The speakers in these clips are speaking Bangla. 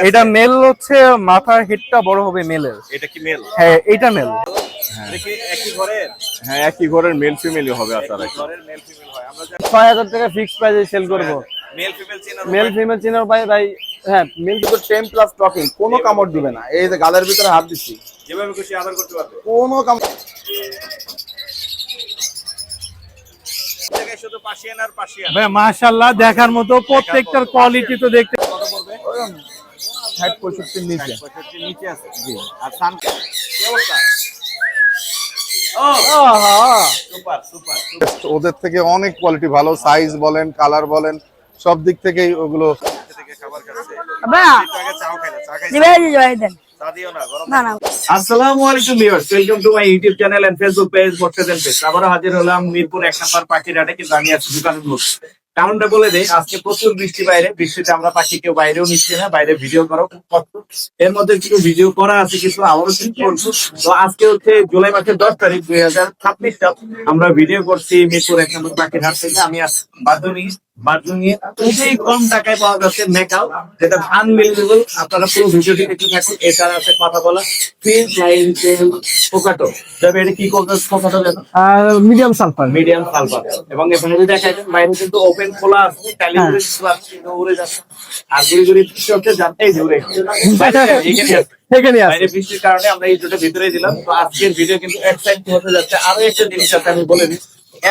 এটা মেল হচ্ছে, মাথার হেডটা বড় হবে মেলের। এটা কি মেল? হ্যাঁ এটা মেল। দেখি একই ঘরের। হ্যাঁ একই ঘরের মেল ফিমেলই হবে আশা রাখি। ঘরের মেল ফিমেল হয়। আমরা ৬০০০ টাকা ফিক্সড প্রাইসে সেল করব। মেল ফিমেল চেনার মেল ফিমেল চিনার ভাই ভাই। হ্যাঁ মেল তো 10 প্লাস টকিং, কোনো কামড় দিবে না। এই যে গালের ভিতরে হাত দিচ্ছি, যেভাবে খুশি আদর করতে পারবে। কোনো কামড়। জায়গায় শুধু পার্সিয়ান আর পার্সিয়ান। ভাই মাশাআল্লাহ দেখার মতো, প্রত্যেকটার কোয়ালিটি তো দেখতে। কত পড়বে? ৬০-৬৫ নিচে। 65 নিচে আছে। জি। আর সান কি অবস্থা? ও সুপার সুপার। ওদের থেকে অনেক কোয়ালিটি ভালো, সাইজ বলেন কালার বলেন সব দিক থেকেই ওগুলো। থেকে খাবার খাচ্ছে। বাবা একটু আগে চাও খাইলা, চা খাইছে। দিবাই দেন চা দিও না, গরম না না। আসসালামু আলাইকুম viewers, welcome to my YouTube channel and Facebook page বক্সেদেন পেজ। আবার হাজির হলাম মিরপুর ১ নম্বর পাখির হাটে, কিন্তু আমি আছি দোকানের মধ্যে। কারণটা বলে দেই, আজকে প্রচুর বৃষ্টি বাইরে, বৃষ্টিতে আমরা পাখি কেউ বাইরেও নিচ্ছি না, বাইরে ভিডিও করা খুব কষ্ট। এর মধ্যে কিছু ভিডিও করা আছে, কিছু আবারও ঠিক করছি। তো আজকে হচ্ছে জুলাই মাসের ১০ তারিখ ২০২৬ সাল। আমরা ভিডিও করছি মিরপুর ১ নম্বর পাখির হাট থেকে। আমি বার্জুনিয়ে খুবই কম টাকায় পাওয়া যাচ্ছে মেকাও, যেটা আনবিলিভেবল। আপনারা পুরো ভিডিওটি দেখতে থাকুন। এছাড়া আছে কথা বলা ফিল লাইন পোকাটো, তবে এটা কি করবে পোকাটো জানো? Medium sulphur. Medium sulphur. এবং এখানে যদি দেখেন বাইরে কিন্তু ওপেন খোলা আছে, টাইলি করে খোলা আছে, উড়ে যাচ্ছে। আর গুড়ি গুড়ি বৃষ্টি হচ্ছে, যাতেই জুড়ে এখানে আছে। বাইরে বৃষ্টির কারণে আমরা এই দুটো ভিতরে দিলাম। তো আজকের ভিডিও কিন্তু এক্সাইটিং হতে যাচ্ছে। আরো একটা জিনিস আছে, আমি বলে দিই,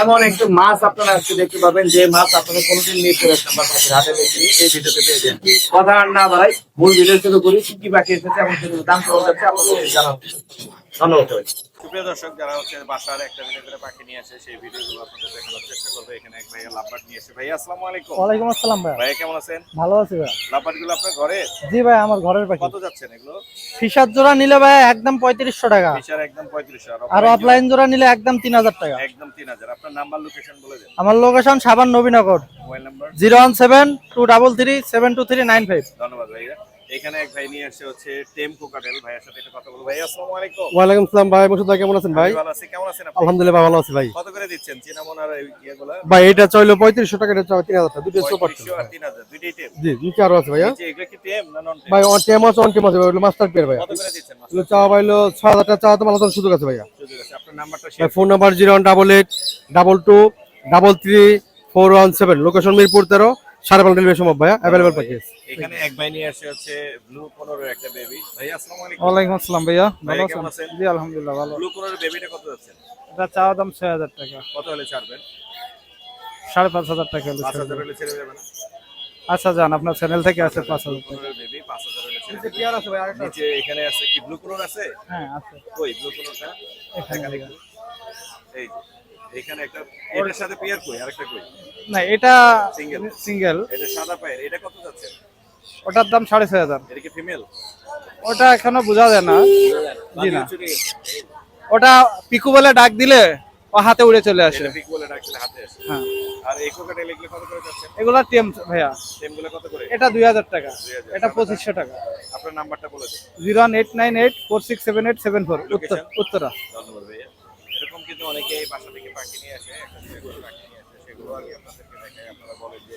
এমন একটু মাছ আপনারা আজকে দেখতে পাবেন যে মাছ আপনারা কোনোদিন নিয়ে চলে আসতে পারবেন হাতে দেখে এই ভিডিওতে পেয়ে যান। কথা আর না বাড়াই, মূল ভিডিও শুরু করি। কি কি বাকি এসেছে এবং দাম কত যাচ্ছে আপনাদের জানাবো। ধন্যবাদ। সুপ্রিয় দর্শক, যারা হচ্ছে বাসার একটা ভিডিও করে পাখি নিয়ে আসে, সেই ভিডিওগুলো আপনাদের দেখানোর চেষ্টা করবে। এখানে এক ভাইয়া লাভবার্ড নিয়ে এসে। ভাইয়া আসসালামু আলাইকুম। ওয়ালাইকুম আসসালাম ভাই। ভাইয়া কেমন আছেন? ভালো আছি ভাই। লাভবার্ড গুলো আপনার ঘরে? জি ভাই আমার ঘরের পাখি। কত যাচ্ছেন এগুলো? ফিশার জোড়া নিলে ভাই একদম ৩৫০০ টাকা। ফিশার একদম ৩৫০০। আর অফলাইন জোড়া নিলে একদম ৩০০০ টাকা। একদম ৩০০০। আপনার নাম্বার লোকেশন বলে দেন। আমার লোকেশন সাবান নবীনগর। Mobile number 01723372395। ধন্যবাদ ভাইয়া। এখানে এক ভাই নিয়ে আসছে হচ্ছে টেম কোকাটেল। ভাইয়ের সাথে একটু কথা বলবো। ভাই আসসালামু আলাইকুম। ওয়ালাইকুম আসসালাম ভাই, মুর্শিদ ভাই কেমন আছেন ভাই? ভালো আছি, কেমন আছেন আপনি? আলহামদুলিল্লাহ ভালো আছি ভাই। কত করে দিচ্ছেন চিনামন আর ইয়েগুলা? ভাই এটা চাইলো ৩৫০০ টাকা, এটা চাই ৩০০০ টাকা। দুটো সুপার। ৩৫০০ আর ৩০০০ দুইটাই টেম? জি নিচে আরো আছে ভাইয়া। নিচে এগুলা কি টেম না নন টেম? ভাই অন টেম আছে, অন টেম আছে ভাই, মাস্টার পেয়ার ভাই। কত করে দিচ্ছেন মাস্টার? এগুলো চাওয়া ভাইলো ৬০০০ টাকা, চাওয়া তো ভালো সুযোগ আছে ভাইয়া। সুযোগ আছে। আপনার নাম্বারটা ভাই share phone number 01822333417, location Mirpur 13, 5:30 railway সম্ভব ভাইয়া, अवेलेबल প্যাকেজ। এখানে এক ভাই নিয়ে আসছে হচ্ছে ব্লু কোনর একটা বেবি। ভাই আসসালামু আলাইকুম। ওয়ালাইকুম আসসালাম ভাইয়া, ভাই ভালো কেমন আছেন? আছেন? জি আলহামদুলিল্লাহ ভালো। ব্লু কোনর বেবিটা কত যাচ্ছেন? এটা চাওয়া দাম ৬০০০ টাকা। কত হলে ছাড়বেন? ৫,৫০০ টাকা হলে ৫০০০ হলে ছেড়ে যাবেন? আচ্ছা যান, আপনার চ্যানেল থেকে আছে ৫,০০০ টাকা। কোনর বেবি ৫০০০ হলে ছেড়ে নিচে যাবেন। পেয়ার আছে ভাই আরেকটা। নিচে এখানে আছে কি ব্লু কোনর আছে? হ্যাঁ আছে কই ব্লু কোনরটা? এখানে। এই যে এখানে একটা, এটার সাথে পেয়ার কই আরেকটা কই? না এটা সিঙ্গেল। সিঙ্গেল। এটা সাদা পায়ের, এটা কত যাচ্ছে? ওটার দাম ৬৫০০০। এটা কি ফিমেল? ওটা এখনো বোঝা যায় না। জি না, চুরি ওটা পিকু বলে ডাক দিলে ও হাতে উড়ে চলে আসে। এটা পিক বলে ডাকলে হাতে আসে। হ্যাঁ আর এই কোকাটেল এগুলো কত করে যাচ্ছে? এগুলা টেম ভাইয়া। টেমগুলো কত করে? এটা ২০০০ টাকা, ২০০০ এটা ২৫০০ টাকা। আপনার নাম্বারটা বলে দিন। 01898467874, উত্তরা। ধন্যবাদ ভাইয়া। এরকম কিন্তু অনেকে বাসা থেকে পাখি নিয়ে আসে, একটা দুটো করে পাখি নিয়ে আসে, সেগুলো আগে আপনাদেরকে দেখাই। আপনারা বলেন যে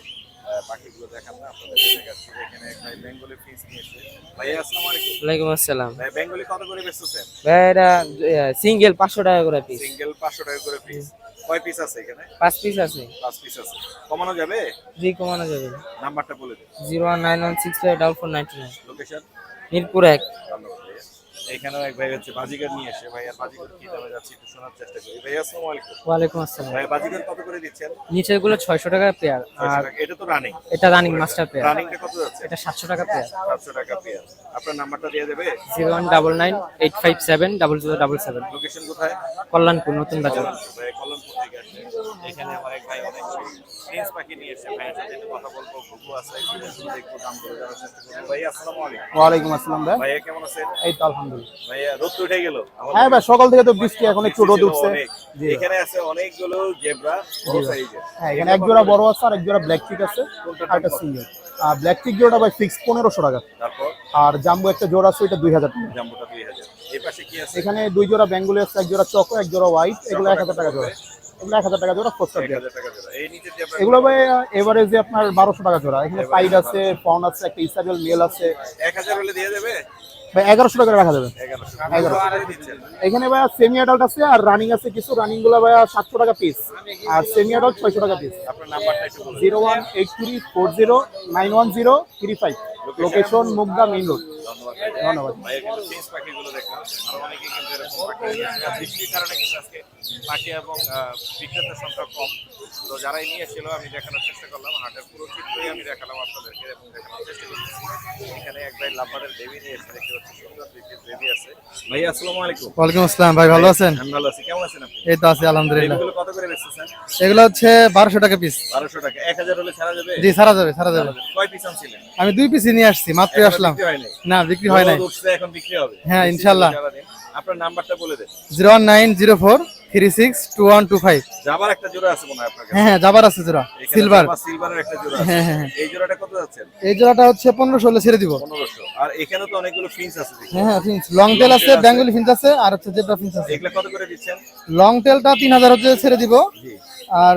পাখিগুলো দেখান না, আপনাদেরকে দেখাচ্ছি। এখানে এক ভাই বেঙ্গলি ফিস নিয়ে এসে। ভাইয়া আসসালামু আলাইকুম। ওয়ালাইকুম আসসালাম। ভাই বেঙ্গলি কত করে বেচতেছেন? ভাই এটা সিঙ্গেল ৫০০ টাকা করে পিস। সিঙ্গেল 500 টাকা করে পিস। কয় পিস আছে এখানে? ৫ পিস আছে। 5 পিস আছে। কমানো যাবে? জি কমানো যাবে। নাম্বারটা বলে দিন। 019165499। লোকেশন মিরপুর ১। ধন্যবাদ ভাইয়া। এখানেও এক ভাই হচ্ছে বাজিগার নিয়ে এসে। ভাইয়া বাজিগার কি দামে যাচ্ছে একটু শোনার চেষ্টা করি। ভাইয়া আসসালামু আলাইকুম। ওয়ালাইকুম আসসালাম। ভাই বাজিগার কত করে দিচ্ছেন? নিচের গুলো ৬০০ টাকা পেয়ার, আর এটা তো রানিং। এটা রানিং মাস্টার পেয়ার। রানিংটা কত যাচ্ছে? এটা ৭০০ টাকা পেয়ার। 700 টাকা পেয়ার। আপনার নাম্বারটা দিয়ে দেবে? 01998570077। লোকেশন কোথায়? কল্যাণপুর নতুন বাজার। ভাই কলমপুর থেকে আসছে। এখানে আমার এক ভাই অনেক ফ্রেন্স পাখি নিয়ে এসে। ভাইয়ের সাথে একটু কথা বলবো, ঘুঘু আছে, দেখবো, দাম করে দেওয়ার চেষ্টা করবো। ভাই আসসালামু আলাইকুম। ওয়ালাইকুম আসসালাম ভাই। ভাইয়া কেমন আছেন? এই তো আলহামদুলিল্লাহ। ভাইয়া রোদ তো উঠে গেল। হ্যাঁ ভাই, সকাল থেকে তো বৃষ্টি, এখন একটু রোদ উঠছে। অনেক। জি। এখানে আছে অনেকগুলো জেব্রা বড় সাইজের। হ্যাঁ এখানে এক জোড়া বড় আছে আর এক জোড়া ব্ল্যাক চিক আছে, আর একটা সিঙ্গেল। আর ব্ল্যাক চিক জোড়াটা ভাই ফিক্স ১৫০০ টাকা। তারপর আর জাম্বো একটা জোড়া আছে, এটা ২০০০ টাকা। জাম্বুটা 2000। এই পাশে কি আছে? এখানে দুই জোড়া বেঙ্গলি আছে, এক জোড়া চকো, এক জোড়া হোয়াইট, এগুলো ১০০০ টাকা জোড়া। এগুলো 1000 টাকা জোড়া ফোস্টার দেওয়া। 1000 টাকা জোড়া। এই নিচে যে আপনার এগুলো ভাই এভারেজে আপনার 1200 টাকা জোড়া। এখানে পাইড আছে, ফন আছে, একটা ইসাবেল মেল আছে 1000 হলে দিয়ে দেবে? ভাই 1100 টাকা রাখা যাবে। 1100 আর দিচ্ছেন। এখানে ভাই সেমি অ্যাডাল্ট আছে আর রানিং আছে কিছু, রানিং গুলো ভাই 700 টাকা পিস আর সেমি অ্যাডাল্ট 600 টাকা পিস। আপনার নাম্বারটা একটু বলুন। 01834099135, লোকেশন মুগদা মেইন রোড। ধন্যবাদ। ভাইয়ের কিন্তু ফেস পাখিগুলো দেখলাম, আর অনেকে কিন্তু এরকম পাখি নিয়ে আসে। আর বৃষ্টির কারণে কিন্তু আজকে পাখি এবং বিক্রেতার সংখ্যা কম। তো যারাই নিয়ে এসেছিল আমি দেখানোর চেষ্টা করলাম, হাটের পুরো চিত্রই আমি দেখালাম আপনাদেরকে এবং দেখানোর চেষ্টা করছি। এখানে এক ভাই লাম্বারের বেবি নিয়ে এসে দেখতে পাচ্ছি, সুন্দর বেবি আছে। ভাই আসসালামু আলাইকুম। ওয়ালাইকুম আসসালাম ভাই, ভালো আছেন? আমি ভালো আছি, কেমন আছেন আপনি? এই তো আছি আলহামদুলিল্লাহ। বেবিগুলো কত করে বেচতেছেন? এগুলো হচ্ছে 1200 টাকা পিস। 1200 টাকা। 1000 হলে ছাড়া যাবে? জি ছাড়া যাবে, ছাড়া যাবে। কয় পিস আনছিলেন? আমি 2 পিসই নিয়ে আসছি, মাত্র এখনো আসলাম। বিক্রি হয়নি? না বিক্রি হয় নাই। রোদ উঠছে, এখন বিক্রি হবে। হ্যাঁ, ইনশাআল্লাহ। আপনার নাম্বারটা বলে দেন। 01904362125। জাবার একটা জোড়া আছে মনে হয় আপনার কাছে। হ্যাঁ হ্যাঁ, জাবার আছে জোড়া, এখানে সিলভার। জাবা সিলভারের একটা জোড়া আছে। হ্যাঁ হ্যাঁ হ্যাঁ। এই জোড়াটা কত যাচ্ছেন? এই জোড়াটা হচ্ছে 1500 হলে ছেড়ে দিব। 1500। আর এখানে তো অনেকগুলো ফিন্স আছে দেখি। হ্যাঁ হ্যাঁ, ফিন্স লং টেল আছে, বেঙ্গলি ফিন্স আছে, আর হচ্ছে জেব্রা ফিন্স আছে। এগুলা কত করে দিচ্ছেন? লং টেলটা 3000 হচ্ছে ছেড়ে দিব, জি। আর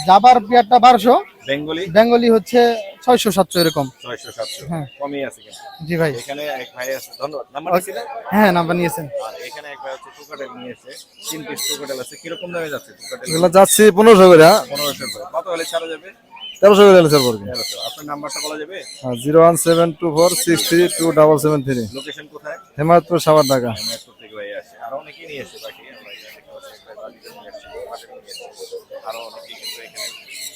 জাবার পেয়ারটা 1200, বেঙ্গলি বেঙ্গলি হচ্ছে 600 700 এরকম। 600 700। হ্যাঁ। কমই আছে কিন্তু। জি ভাই। এখানে এক ভাই আছে, ধন্যবাদ। নাম্বারটা ছিল? হ্যাঁ, নাম্বার নিয়েছেন। আর এখানে এক ভাই হচ্ছে টুকাটেল নিয়েছে। 3 পিস টুকাটেল আছে। কি রকম দামে যাচ্ছে টুকাটেল? এগুলো যাচ্ছে 1500 করে, 1500 করে। কত হলে ছাড়া যাবে? 1300 করে নিতে পারবে। 1300। আপনার নাম্বারটা বলা যাবে? 01724632773। লোকেশন কোথায়? হেমায়তপুর সাভার ঢাকা। মেট্রো থেকে ভাই আসে। আর অনেকেই নিয়ে এসে বাকি আমরা এখানে দেখতে পাচ্ছি, এক ভাই বালিকা নিয়ে আসছে, পাটেল নিয়ে এসছে। আরো অনেকেই কিন্তু এখানে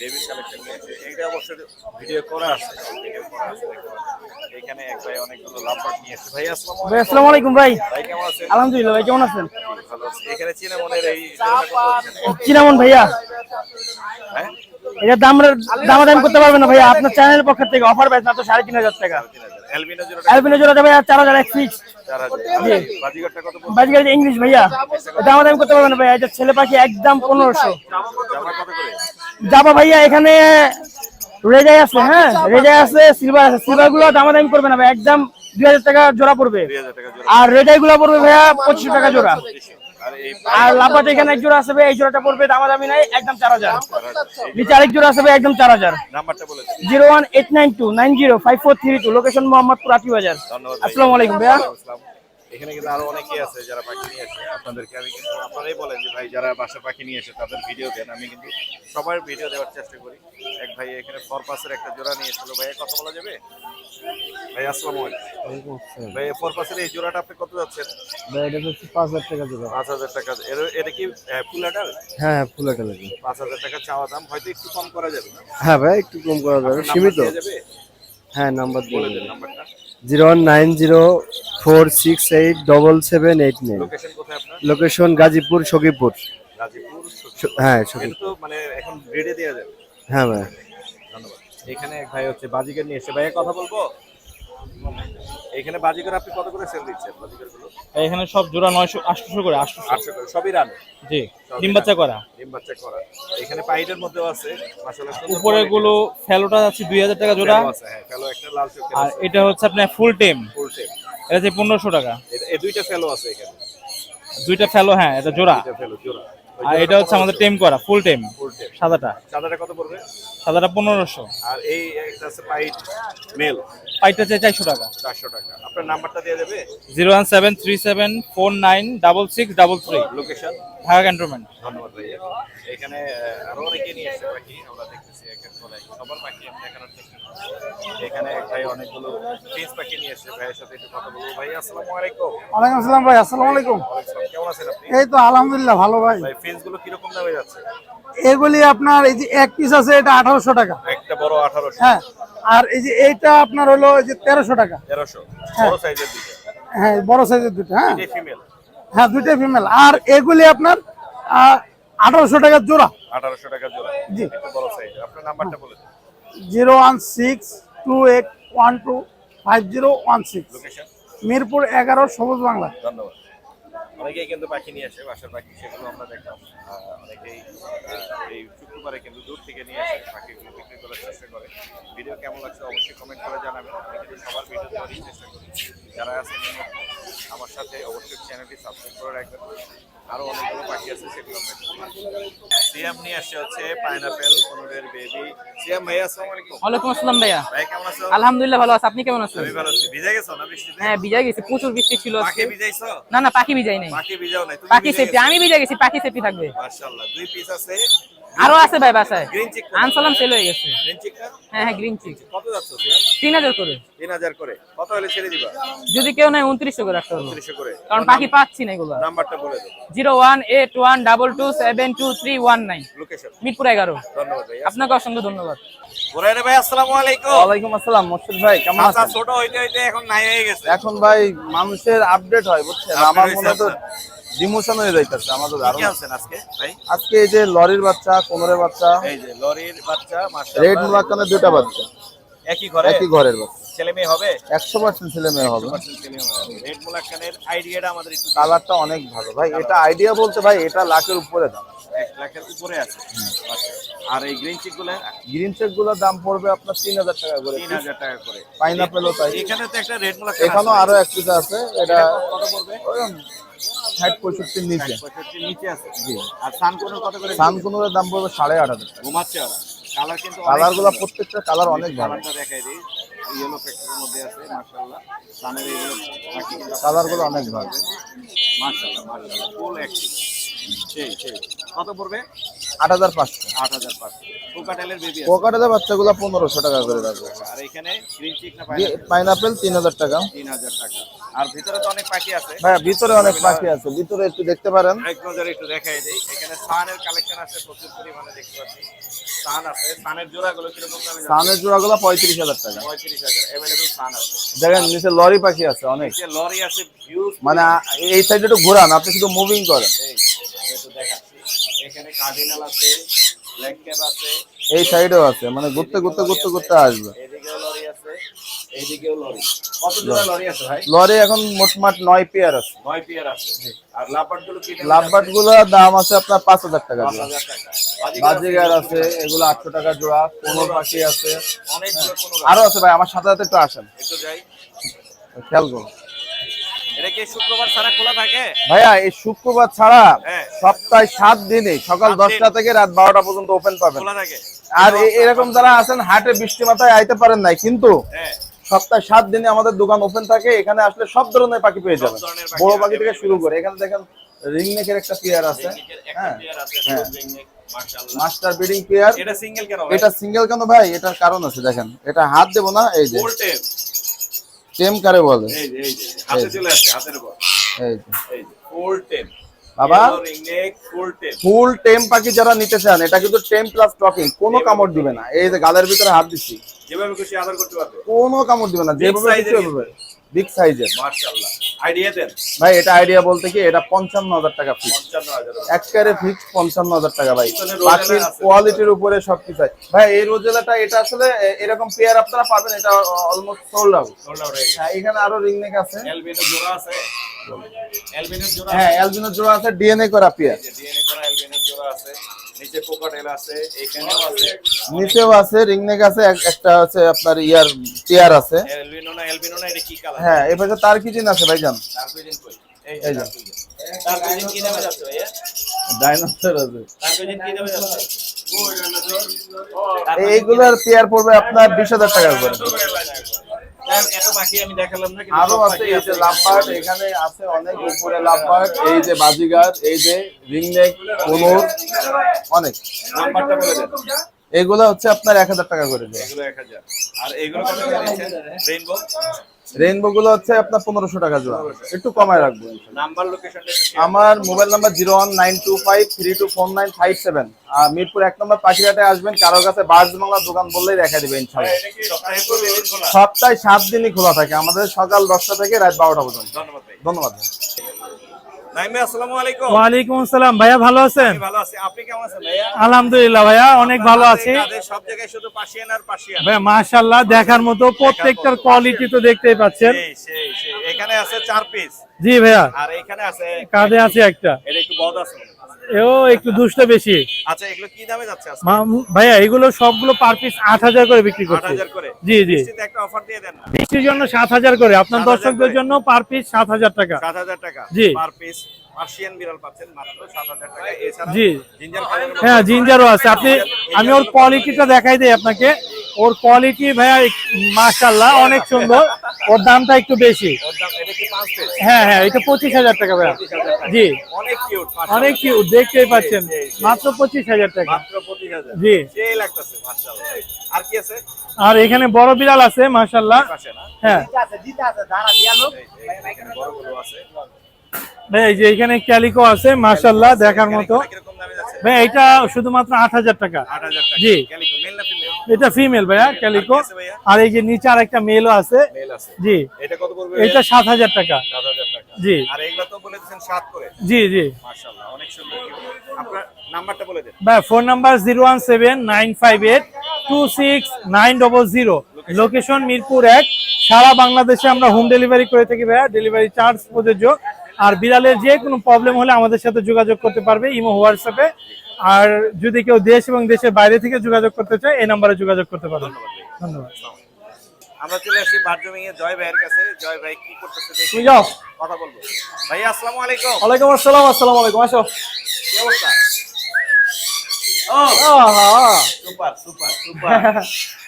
বেবির কালেকশন নিয়ে এসে। এইটা অবশ্যই ভিডিও করা আছে, ভিডিও করা আছে দেখতে পাচ্ছি। এখানে এক ভাই অনেকগুলো লাম্বার নিয়ে এসে। ভাই আসসালামু ভাই আলাইকুম। আসসালামু আলাইকুম ভাই। ভাই কেমন আছেন? আলহামদুলিল্লাহ ভাই, কেমন আছেন? ভালো আছি। এখানে চিনামনের এই জোড়াটা কত হচ্ছে? চিনামন ভাইয়া, হ্যাঁ, এটা দাম করতে পারবেন না ভাইয়া, আপনার চ্যানেলের পক্ষ থেকে অফার প্রাইস মাত্র 3500 টাকা। 3000। অ্যালবিনো জোড়াটা অ্যালবিনো জোড়াটা ভাইয়া 4000 এক ফিক্স। 4000। বাজিগরটা কত পড়ছে? বাজিকার ইংলিশ ভাইয়া, দাম করতে পারবেন না ভাইয়া, এটা ছেলে পাখি একদম 1500। জামা কত করে? যাবা ভাইয়া, এখানে রেজাই আছে, হ্যাঁ রেজাই আছে, সিলভার আছে। সিলভার গুলো দামাদামি করবে না ভাই, একদম 2000 টাকা জোড়া পড়বে। 2000 টাকা জোড়া। আর রেজাই গুলো পড়বে ভাইয়া 2500 টাকা জোড়া। আর এই আর লাপাতে এখানে এক জোড়া আছে ভাই, এই জোড়াটা পড়বে দামাদামি নাই, একদম 4000। নিচে আরেক জোড়া আছে ভাই, একদম 4000। নাম্বারটা বলে দিন। 01892905432, লোকেশন মোহাম্মদপুর আতিবাজার। ধন্যবাদ ভাই। আসসালামু আলাইকুম ভাইয়া। আসসালাম। এখানে কিন্তু আরো অনেকেই আছে যারা পাখি নিয়ে আসে। আপনাদেরকে আমি কিন্তু আপনারাই বলেন যে ভাই যারা বাসা পাখি নিয়ে এসে তাদের ভিডিও দেন, আমি কিন্তু সবার ভিডিও দেওয়ার চেষ্টা করি। এক ভাই এখানে ফরপাসের একটা জোড়া নিয়েছিল। ভাইয়া কথা বলা যাবে? ভাই আসসালামু আলাইকুম। ভাই ফরপাসের এই জোড়াটা আপনি কত যাচ্ছেন? ভাই এটা হচ্ছে 5000 টাকা জোড়া। 5000 টাকা। এটা কি ফুল অ্যাডাল? হ্যাঁ, ফুল একটা লাগে। 5000 টাকা চাওয়া দাম, হয়তো একটু কম করা যাবে। হ্যাঁ ভাই, একটু কম করা যাবে, আপনার সীমিত। নাম্বার দেয়া যাবে? হ্যাঁ, নাম্বার দিয়ে বলে দেন। দেন নাম্বারটা। 01904687789। লোকেশন কোথায় আপনার? লোকেশন গাজীপুর, সখীপুর। গাজীপুর। হ্যাঁ, এটা সখীপুর। তো মানে এখন রেডি দেওয়া যাবে। হ্যাঁ ভাই। ধন্যবাদ। এখানে এক ভাই হচ্ছে বাজিকার নিয়ে এসে। ভাইয়া কথা বলবো? এখানে বাজিকার আপনি কত করে সেল দিচ্ছেন বাজিকারগুলো? এখানে সব জোড়া 900 800 করে 800। 800 করে। সবই রান? জি, ডিম বাচ্চা করা। ডিম বাচ্চা করা। এখানে পাইটের মধ্যেও আছে মাশাআল্লাহ সুন্দর। উপরে গুলো ফেলোটা আছে 2000 টাকা জোড়া, ফেলো আছে, হ্যাঁ ফেলো একটা লাল চোখের আর আছে। এটা হচ্ছে আপনার ফুল টেম, ফুল টেপ। এটা হচ্ছে 1500 টাকা। এই দুইটা ফেলো আছে এখানে। দুইটা ফেলো, হ্যাঁ এটা জোড়া। দুইটা ফেলো জোড়া। আর এটা হচ্ছে আমাদের টেম করা, ফুল টেম ফুল টেপ। সাদাটা। সাদাটা কত পড়বে? সাদাটা 1500। আর এই একটা আছে পাইট মেল, পাইটা চাই 400 টাকা। 400 টাকা। আপনার নাম্বারটা দিয়ে দেবে? 01737496633। লোকেশন? ঢাকা ক্যান্টনমেন্ট। ধন্যবাদ ভাইয়া। এখানে আরো অনেকে নিয়ে এসে পাখি আমরা দেখতেছি, এক এক করে সবার পাখি আমি দেখানোর চেষ্টা করছি। এখানে এক ভাই অনেকগুলো ফিন্স পাখি নিয়ে এসে, ভাইয়ের সাথে একটু কথা বলবো। ভাই আসসালামু আলাইকুম। ওয়ালাইকুম আসসালাম ভাই, আসসালামু আলাইকুম। কেমন আছেন আপনি? এই তো আলহামদুলিল্লাহ ভালো ভাই। ভাই ফিন্স গুলো কিরকম দামে যাচ্ছে? এগুলি আপনার এই যে এক পিস আছে এটা 1800 টাকা। একটা বড় 1800। হ্যাঁ, আর এই যে এইটা আপনার হলো এই যে 1300 টাকা। 1300। বড় সাইজের দিকে। হ্যাঁ, বড় সাইজের দুটো। হ্যাঁ এই ফিমেল। হ্যাঁ, দুটোই ফিমেল। আর এগুলি আপনার 1800 টাকা জোড়া। 1800 টাকা জোড়া। জি। একটু বড় সাইজ। আপনার নাম্বারটা বলে দিন। 01628125016, লোকেশন? মিরপুর 11, সবুজ বাংলা। ধন্যবাদ। অনেকেই কিন্তু পাখি নিয়ে আসে, বাসার পাখি, সেগুলো আমরা দেখলাম। অনেকেই এই শুক্রবারে কিন্তু দূর থেকে নিয়ে আসে, পাখিগুলো বিক্রি করার চেষ্টা করে। ভিডিও কেমন লাগছে অবশ্যই কমেন্ট করে জানাবেন। আমি কিন্তু সবার ভিডিও দেওয়ারই চেষ্টা করি। যারা আছেন আমার সাথে অবশ্যই চ্যানেলটি সাবস্ক্রাইব করে রাখবেন। আরো অনেকগুলো পাখি আছে সেগুলো সিয়াম নিয়ে আসছে হচ্ছে পাইনাপেল কোনোরের বেবি। সিয়াম ভাই আসসালামু আলাইকুম। ওয়ালাইকুম আসসালাম ভাইয়া। ভাই কেমন আছো? আলহামদুলিল্লাহ ভালো আছি, আপনি কেমন আছেন? আমি ভালো আছি। ভিজে গেছো না বৃষ্টিতে? হ্যাঁ ভিজে গেছি, প্রচুর বৃষ্টি ছিল পাখি আজকে। ভিজাইছো? না না পাখি ভিজাই নাই, পাখি ভিজাও নাই, তুমি পাখি ভিজে সেফটি। গেছো? আমি ভিজে গেছি, পাখি সেফটি থাকবে। মাশাআল্লাহ, 2 পিস আছে। আরো আছে ভাই বাসায়, গ্রিন চিক আনসালাম সেল হয়ে গেছে। গ্রিন চিকটা হ্যাঁ হ্যাঁ গ্রিন চিক কত যাচ্ছে সিয়াম? 3000 করে। 3000 করে। কত হলে ছেড়ে দিবা? যদি কেউ নাই 2900 করে রাখতে পারবো, 30 করে। কারণ পাখি পাচ্ছি না এগুলো। নাম্বারটা বলে দাও। 01812272319, লোকেশন মিরপুর 11। ধন্যবাদ ভাই। আপনাকে অসংখ্য ধন্যবাদ। বুরাইরে ভাই আসসালামু আলাইকুম। ওয়ালাইকুম আসসালাম মোর্শেদ ভাই, কেমন আচ্ছা, আছেন? ছোট হইতে হইতে এখন নাই হয়ে গেছে। এখন ভাই মানুষের আপডেট হয় বুঝছেন, Update আমার হয়েছে মনে তো আপনার। ডিমোশন হয়ে যাইতেছে আমাদের কি ধারণা। আছেন আজকে ভাই? আজকে এই যে লরির বাচ্চা, কোমরের বাচ্চা, এই যে লরির বাচ্চা মাশাআল্লাহ। রেড মুলাক্কানের দুইটা বাচ্চা, একই ঘরে একই ঘরের বাচ্চা, ছেলে মেয়ে হবে? 100% ছেলে মেয়ে হবে। 100% ছেলে মেয়ে হবে। রেড মুলাক্কানের আইডিয়াটা আমাদের একটু কালারটা অনেক ভালো ভাই, এটা আইডিয়া বলতে ভাই এটা লাখের উপরে দাম। 1 লাখের উপরে আছে। আচ্ছা। আর এই গ্রিন চিক গুলো গ্রিন চেক গুলোর দাম পড়বে আপনার 3000 টাকা করে। 3000 টাকা করে। পাইনাপেলও তাই। এখানে তো একটা রেড মুলাক্কান এখানেও আছে। আরো এক পিস আছে, এটা কত পড়বে? 60-65 নিচে। 65 নিচে আছে। জি। আর সানকোন কত করে? সানকুনুরের দাম পড়বে 8,500 টাকা। ঘুমাচ্ছে ওরা। কালার কিন্তু কালার গুলা প্রত্যেকটা কালার অনেক ভালো, কালারটা দেখাই দিই। ইয়েলো ফ্যাক্টরির মধ্যে আছে মাশাআল্লাহ। সানের এইগুলো বাকি কালার গুলো অনেক ভালো। মাশাআল্লাহ মাশাআল্লাহ ফুল অ্যাক্টিভ। সেই সেই। কত পড়বে? 8,500। 8500। কোকাটেলের বেবি আছে। কোকাটেলের বাচ্চাগুলো 1500 টাকা করে রাখবে। আর এখানে গ্রিন চিক না পাইনাপেল 3000 টাকা। 3000 টাকা। আর ভিতরে তো অনেক পাখি আছে। ভাই ভিতরে অনেক পাখি আছে, ভিতরে একটু দেখতে পারেন। এক নজরে একটু দেখাই দেই। এখানে সানের কালেকশন আছে প্রচুর পরিমাণে দেখতে পাচ্ছি। সান আছে। সানের জোড়াগুলো কিরকম দামে যাচ্ছে? সানের জোড়াগুলো 35,000 টাকা। 35000 अवेलेबल সান আছে। দেখেন নিচে লরি পাখি আছে অনেক, নিচে লরি আছে হিউজ। মানে এই সাইডে একটু ঘোরান, আপনি শুধু মুভিং করেন। এই আমি একটু দেখাচ্ছি। এখানে কার্ডিনাল আছে, ব্ল্যাক ক্যাপ আছে, এই সাইডেও আছে, মানে ঘুরতে ঘুরতে ঘুরতে ঘুরতে আসবে। এদিকেও লরি আছে, এইদিকেও লরি। কত জোড়া লরি আছে ভাই? লরি এখন মোটমাট 9 পেয়ার আছে। 9 পেয়ার আছে। আর লাভবার্ড গুলো কি? লাভবার্ড গুলোর দাম আছে আপনার 5000 টাকা জোড়া। 5000 টাকা। বাজিগার আছে, এগুলো 800 টাকা জোড়া। কোনোর পাখি আছে, অনেকগুলো কোনো আরো আছে ভাই। আমার সাথে সাথে একটু আসেন, একটু যাই। খেয়াল করুন। এটা কি শুক্রবার ছাড়া খোলা থাকে? ভাইয়া এই শুক্রবার ছাড়া হ্যাঁ। সপ্তাহে 7 দিনে সকাল 10টা থেকে রাত 12টা পর্যন্ত ওপেন পাবেন। খোলা থাকে। আর এরকম যারা আছেন হাটে বৃষ্টি মাথায় আইতে পারেন নাই, কিন্তু হ্যাঁ। সপ্তাহে 7 দিনে আমাদের দোকান ওপেন থাকে। এখানে আসলে সব ধরনের পাখি পেয়ে যাবেন, ধরনের পাখি বড় পাখি থেকে available শুরু করে। এখানে দেখেন রিংনেকের একটা পেয়ার আছে, একটা হ্যাঁ পেয়ার আছে, হ্যাঁ। মাশাআল্লাহ। Master breeding pair. এটা সিঙ্গেল কেন ভাই? এটা সিঙ্গেল কেন ভাই? এটার কারণ আছে, দেখেন এটা হাত দেব না, এই যে ফুল টেপ। টেম কারে বলে, এই যে হাতে চলে আসে, হাতের উপর। এই যে এই যে ফুল টেপ। বাবা রিং নেক ফুল টেপ। ফুল টেম পাখি যারা নিতে চান, এটা কিন্তু টেম প্লাস টকিং, কোনো কামড় দিবে না। এই যে গালের ভিতরে হাত দিচ্ছি, যেভাবে খুশি আদর করতে পারবে। কোনো কামড় দিবে না, যেভাবে size খুশি এর ওইভাবে। বিগ সাইজের মাশাআল্লাহ। আইডিয়া দেন। ভাই, এটা আইডিয়া বলতে কি, এটা 55,000 টাকা ফিক্স, 55000। একবারে ফিক্স 55,000 টাকা ভাই। পিছনে রোজেলা পাখির আছে। কোয়ালিটির উপরে সবকিছু আছে ভাই। এই রোজেলাটা এটা আসলে এরকম পেয়ার আপনারা পাবেন, এটা almost sold out. Sold out হয়ে গেছে। হ্যাঁ, এখানে আরো রিংনেক আছে, এলবিনো জোড়া আছে। এলবিনো জোড়া হ্যাঁ অ্যালবিনো জোড়া আছে, ডিএনএ করা পেয়ার। আছে। ডিএনএ করা এলবিনো জোড়া আছে। নিচে কোকাটেল আছে, এখানেও আছে। নিচেও আছে রিংনেক আছে, একটা আছে আপনার ইয়ার পেয়ার আছে। এলবিনো না এটা কি কালার? হ্যাঁ, এবারে তার কি জিন আছে ভাইজান? টার্কুইজিন কই? এই এই যে যে। টার্কুইজিন কি দামে যাচ্ছে ভাইয়া? ডাইনোসর আছে। টার্কুইজিন কি দামে যাচ্ছে? এইগুলোর পেয়ার পড়বে আপনার 20,000 টাকা করে। এত বাকি আমি দেখালাম না, কিন্তু আরো সব আছে, বাকি এই যে লাভবার্ড, এখানে আছে অনেক উপরে লাভবার্ড, এই যে বাজিগার, এই যে রিংনেক, কোনোর, অনেক। নাম্বারটা বলে দেন। এগুলো হচ্ছে আপনার 1000 টাকা করে দেয়। এগুলো 1000। আর এগুলো কত করে দিচ্ছেন? রেইনবো রেইনবো গুলো হচ্ছে আপনার 1500 টাকা জোড়া, একটু কমায় রাখবো। নাম্বার লোকেশনটা একটু share আমার মোবাইল নাম্বার 01925324957। মিরপুর 1 নম্বর পাখিরাটে আসবেন, কারোর কাছে বার্ডস বাংলা দোকান বললেই দেখা দিবে ইনশাআল্লাহ। এটা কি সপ্তাহে প্রতিদিন খোলা? সপ্তাহে 7 দিনই খোলা থাকে আমাদের, সকাল 10টা থেকে রাত 12টা পর্যন্ত। ধন্যবাদ ভাই। ধন্যবাদ। নাইম ভাই আসসালামু আলাইকুম। ওয়ালাইকুম আসসালাম ভাইয়া, ভালো আছেন? আমি ভালো আছি, আপনি কেমন আছেন ভাইয়া? আলহামদুলিল্লাহ ভাইয়া, অনেক ভালো আছি তাদের সব জায়গায় শুধু পার্সিয়ান আর পার্সিয়ান। ভাইয়া। মাশাআল্লাহ, দেখার মতো প্রত্যেকটার কোয়ালিটি তো দেখতেই পাচ্ছেন। সেই এখানে আছে 4 পিস। জি ভাইয়া, আর এখানে আছে কাঁধে আছে একটা। এটা একটু বড় আছে। এও একটু দুষ্ট বেশি। আচ্ছা এগুলো কি দামে যাচ্ছে আজকে? ভাইয়া এগুলো সবগুলো পার পিস 8000 করে বিক্রি করছি। 8000 করে। জি জি। বৃষ্টিতে একটা অফার দিয়ে দেন না। বৃষ্টির জন্য 7000 করে, আপনার 7000 দর্শকদের করে। জন্য পার পিস 7000 টাকা। 7000 টাকা জি। Per piece. পার্সিয়ান বিড়াল পাচ্ছেন মাত্র 7000 টাকা। এছাড়া জি। জিঞ্জার কালারের হ্যাঁ জিঞ্জারও আছে। আমি ওর কোয়ালিটিটা দেখাই দেই আপনাকে। ওর কোয়ালিটি ভাইয়া মাশাআল্লাহ অনেক সুন্দর। ওর দামটা একটু বেশি। ওর দাম এটা কি 5 পিস? হ্যাঁ হ্যাঁ, এটা 25000 টাকা ভাইয়া। জি অনেক কিউট। অনেক কিউট, দেখতেই পাচ্ছেন মাত্র 25000 টাকা। মাত্র 25000। জি। সেই লাগতেছে মাশাআল্লাহ। আর কি আছে? আর এখানে বড় বিড়াল আছে মাশাআল্লাহ। পাশে না? হ্যাঁ এখানে বড়গুলো আছে। ভাই এই যে এখানে ক্যালিকো আছে মাশাআল্লাহ দেখার মতো। কিরকম দামে যাচ্ছে? ভাই এটা শুধুমাত্র 8000 টাকা। 8000 টাকা। জি। ক্যালিকো মেল না ফিমেল? এটা ফিমেল ভাইয়া ক্যালিকো। আর কি আছে ভাইয়া? আর এই যে নিচে আরেকটা মেলও আছে। মেল আছে। জি। এটা কত পড়বে? এটা 7000 টাকা। 7000 টাকা। জি। আর এগুলো তো বলে দিয়েছেন 7 করে। জি জি। মাশাআল্লাহ অনেক সুন্দর। আপনার নাম্বারটা বলে দেন। ভাই ফোন নাম্বার 0179582690। লোকেশন মিরপুর 1। সারা বাংলাদেশে আমরা হোম ডেলিভারি করে থাকি ভাইয়া, ডেলিভারি চার্জ প্রযোজ্য। আর বিড়ালের যে কোনো প্রবলেম হলে আমাদের সাথে যোগাযোগ করতে পারবে ইমো হোয়াটসঅ্যাপে। আর যদি কেউ দেশ এবং দেশের বাইরে থেকে যোগাযোগ করতে চায় এই নাম্বারে যোগাযোগ করতে পারবে। ধন্যবাদ। আমরা চলে আসি বারজমিং এ জয় ভাইয়ের কাছে। জয় ভাই কি করতেছে দেখি তুমি যাও। কথা বলবো। ভাই আসসালামু আলাইকুম। ওয়ালাইকুম আসসালাম। আসসালামু আলাইকুম। আসো। কি অবস্থা? Super super super.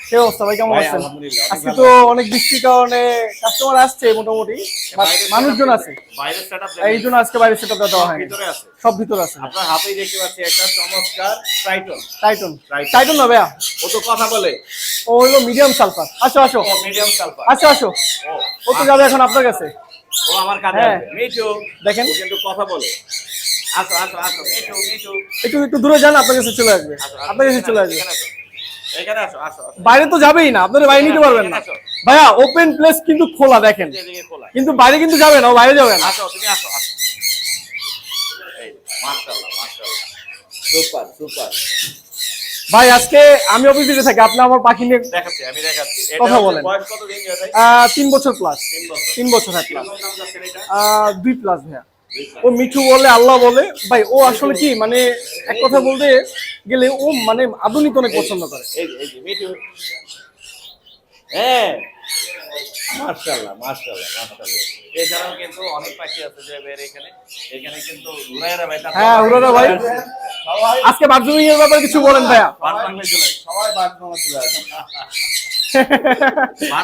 কি অবস্থা ভাই, কেমন ভাই, আছেন? আলহামদুলিল্লাহ, অনেক আজকে ভালো তো অনেক বৃষ্টির কারণে কাস্টমার আসছে মোটামুটি, বাট মানুষজন আছে, বাইরের সেটআপ এই জন্য আজকে বাইরে সেটআপটা দেওয়া হয়নি। ভিতরে আছে। সব ভিতরে আছে। আপনার হাতেই দেখতে পাচ্ছি একটা চমৎকার ট্রাইটন। Titan Triton। টাইটন না ভাইয়া, ও তো কথা বলে। ও হলো মিডিয়াম সালফার। আসো আসো ও মিডিয়াম সালফার। আসো আসো, ও ও তো যাবে এখন আপনার কাছে। ও আমার কাছে হ্যাঁ। আছে। মিঠু দেখেন। ও কিন্তু কথা বলে। আসো আসো আসো মিঠু মিঠু। একটু একটু দূরে যান, আপনার কাছে চলে আসবে। আসো, আসো, আপনার কাছে চলে আসবে। এখানে আসো। এখানে আসো আসো আসো। বাইরে তো যাবেই না, আপনারা বাইরে নিতে পারবেন না ভাইয়া। ওপেন প্লেস কিন্তু খোলা, দেখেন, এদিকে খোলা। কিন্তু বাইরে কিন্তু যাবে না, ও বাইরে যাবে না। আসো তুমি আসো আসো। এই মাশাআল্লাহ মাশাআল্লাহ। Super super. ভাই আজকে আমি অফিসে থাকি, আপনি আমার পাখি নিয়ে দেখাচ্ছি আমি দেখাচ্ছি। কথা হচ্ছে বলেন। বয়স কত দিন ভাই? 3 বছর প্লাস। 3 বছর। 3 বছর হ্যাঁ প্লাস। কিরকম দাম যাচ্ছে এটা? 2 প্লাস ভাইয়া। ও মিঠু বলে, আল্লাহ বলে ভাই। ও আসলে কি মানে এক কথা বলতে গেলে ও মানে আধুনিক অনেক পছন্দ করে। এই যে মিঠু। হ্যাঁ মাশাআল্লাহ মাশাআল্লাহ মাশাআল্লাহ। এছাড়াও কিন্তু অনেক পাখি আছে যে বের এখানে। এখানে কিন্তু হুরায়রা ভাই। হ্যাঁ হুরায়রা ভাই, আজকে বাথরুমিং এর ব্যাপারে কিছু বলেন ভাইয়া। বারজমিং চলে আসে। সবাই বাথরুমে চলে আসে।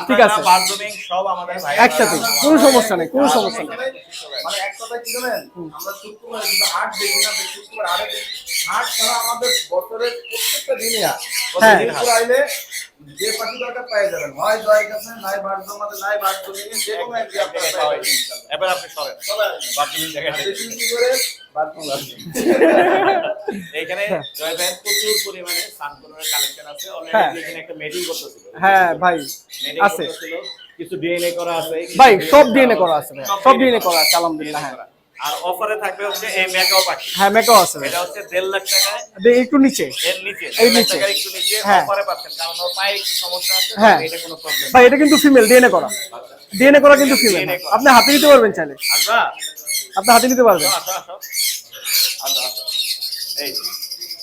ঠিক আছে, বারজমিং সব আমাদের ভাই একসাথে, কোনো সমস্যা নেই, কোনো সমস্যা নেই। মানে এক কথায় কি জানেন, আমরা শুক্রবার কিন্তু হাট দেখি না, শুক্রবার হাটে দেখি। হাট ছাড়া আমাদের বছরের প্রত্যেকটা দিনই হাট। হ্যাঁ। শুক্রবার আইলে যে পাখি দরকার পেয়ে যাবেন, হয় জয় কাছে, নাই বারজমাতে, নাই বারজমিনে, যে কোনো একটি আপনারা পেয়ে যাবেন। এবার আপনি সরেন। বারজমিং জায়গায় বেশি বেশি করে বাথরুম লাগবে। এখানে জয় ভাইয়ের প্রচুর পরিমাণে সানকোনের কালেকশন আছে। হ্যাঁ। অলরেডি এখানে একটা মেডিং করতেছিল। হ্যাঁ ভাই মেডিং আছে করতেছিল। কিছু ডিএনএ করা আছে। ভাই, সব ডিএনএ করা আছে ভাই, সব ডিএনএ করা আছে আলহামদুলিল্লাহ। হ্যাঁ আর অফারে থাকবে হচ্ছে এই মেগাও পাখি। হ্যাঁ মেকাও আছে ভাই। এটা হচ্ছে 1.5 লাখ টাকায়। একটু নিচে, এর নিচে এই 1.5 লাখ নিচে। টাকার একটু নিচে হ্যাঁ। অফারে পাচ্ছেন। কারণ ওর পায়ে একটু সমস্যা আছে। হ্যাঁ। এটা কোনো প্রবলেম ভাই এটা কিন্তু ফিমেল, ডিএনএ করা, ডিএনএ করা কিন্তু ফিমেল। DNA করা। আপনি হাতে নিতে পারবেন চাইলে, আসবা আপনি হাতে নিতে পারবেন। আসো আসো আসো আসো। এই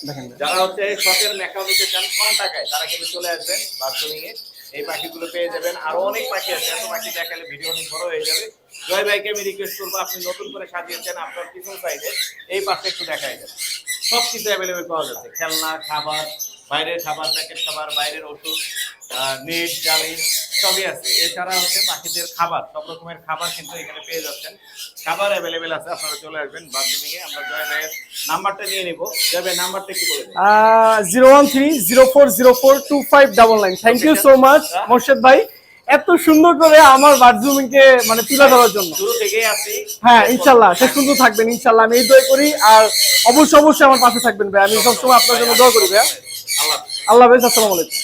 দেখেন যারা হচ্ছে শখের মেকাও নিতে চান কম টাকায়, তারা কিন্তু চলে আসবেন বাথরুমিং এ। এই পাখিগুলো পেয়ে যাবেন। আরো অনেক পাখি আছে, এত পাখি দেখালে ভিডিও অনেক বড় হয়ে যাবে। জয় ভাইকে আমি রিকোয়েস্ট করবো, আপনি নতুন করে সাজিয়েছেন, আপনার পিছন সাইডে এই পাশে একটু দেখাই দেন। সব কিছু অ্যাভেলেবেল পাওয়া যাচ্ছে। খেলনা, খাবার, বাইরের খাবার, প্যাকেট খাবার, বাইরের ওষুধ, নেট, জালি সবই আছে। এছাড়া হচ্ছে পাখিদের খাবার, সব রকমের খাবার কিন্তু এখানে পেয়ে যাচ্ছেন। খাবার অ্যাভেলেবেল আছে, আপনারা চলে আসবেন বাথরুমিং এ। আমরা জয় ভাইয়ের নাম্বারটা নিয়ে নিব। জয় ভাই নাম্বারটা একটু বলে দিন। 01304042599। Thank you so much Morshed ভাই, এত সুন্দর করে আমার বাথরুমকে মানে তুলে ধরার জন্য। শুরু থেকেই আছি। হ্যাঁ ইনশাল্লাহ সে সুন্দর থাকবেন ইনশাল্লাহ, আমি এই দোয়া করি। আর অবশ্যই অবশ্যই আমার পাশে থাকবেন ভাই, আমি সবসময় আপনার জন্য দোয়া করি ভাই। আল্লাহ আল্লাহ হাফেজ, আসসালামু আলাইকুম।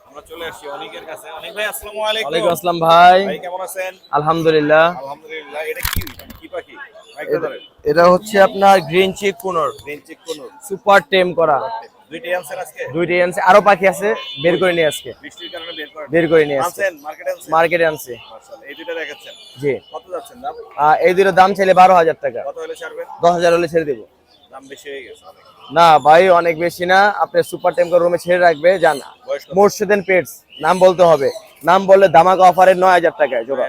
আমরা চলে আসছি অনেকের কাছে। অনেক ভাই আসসালামু আলাইকুম। ওয়ালাইকুম আসসালাম ভাই। ভাই কেমন আছেন? আলহামদুলিল্লাহ। আলহামদুলিল্লাহ। এটা কি কি পাখি? মাইকটা ধরেন। এটা হচ্ছে আপনার গ্রিন চিক কোনর, গ্রিন চিক কোন সুপার টেম করা। দুইটাই আনছেন আজকে? দুইটাই আনছে, আরো পাখি আছে, বের করে নিয়ে আজকে বৃষ্টির কারণে বের করে নিয়ে আসছে। আনছেন মার্কেটে আনছেন? মার্কেটে আনছে। মাশাআল্লাহ, এই দুইটা দেখাচ্ছেন। জি। কত যাচ্ছেন দাম? এই দুটোর দাম চাইলে 12,000 টাকা। কত হলে ছাড়বেন? 10,000 হলে ছেড়ে দেবো। দাম বেশি হয়ে গেছে অনেক। না ভাই, অনেক বেশি না, আপনি সুপার টেম্পার রুমে ছেড়ে রাখবে জান। মোর্শেদেন পেটস নাম বলতে হবে, নাম বললে ধামাকা অফারে 9,000 টাকায় জোড়া।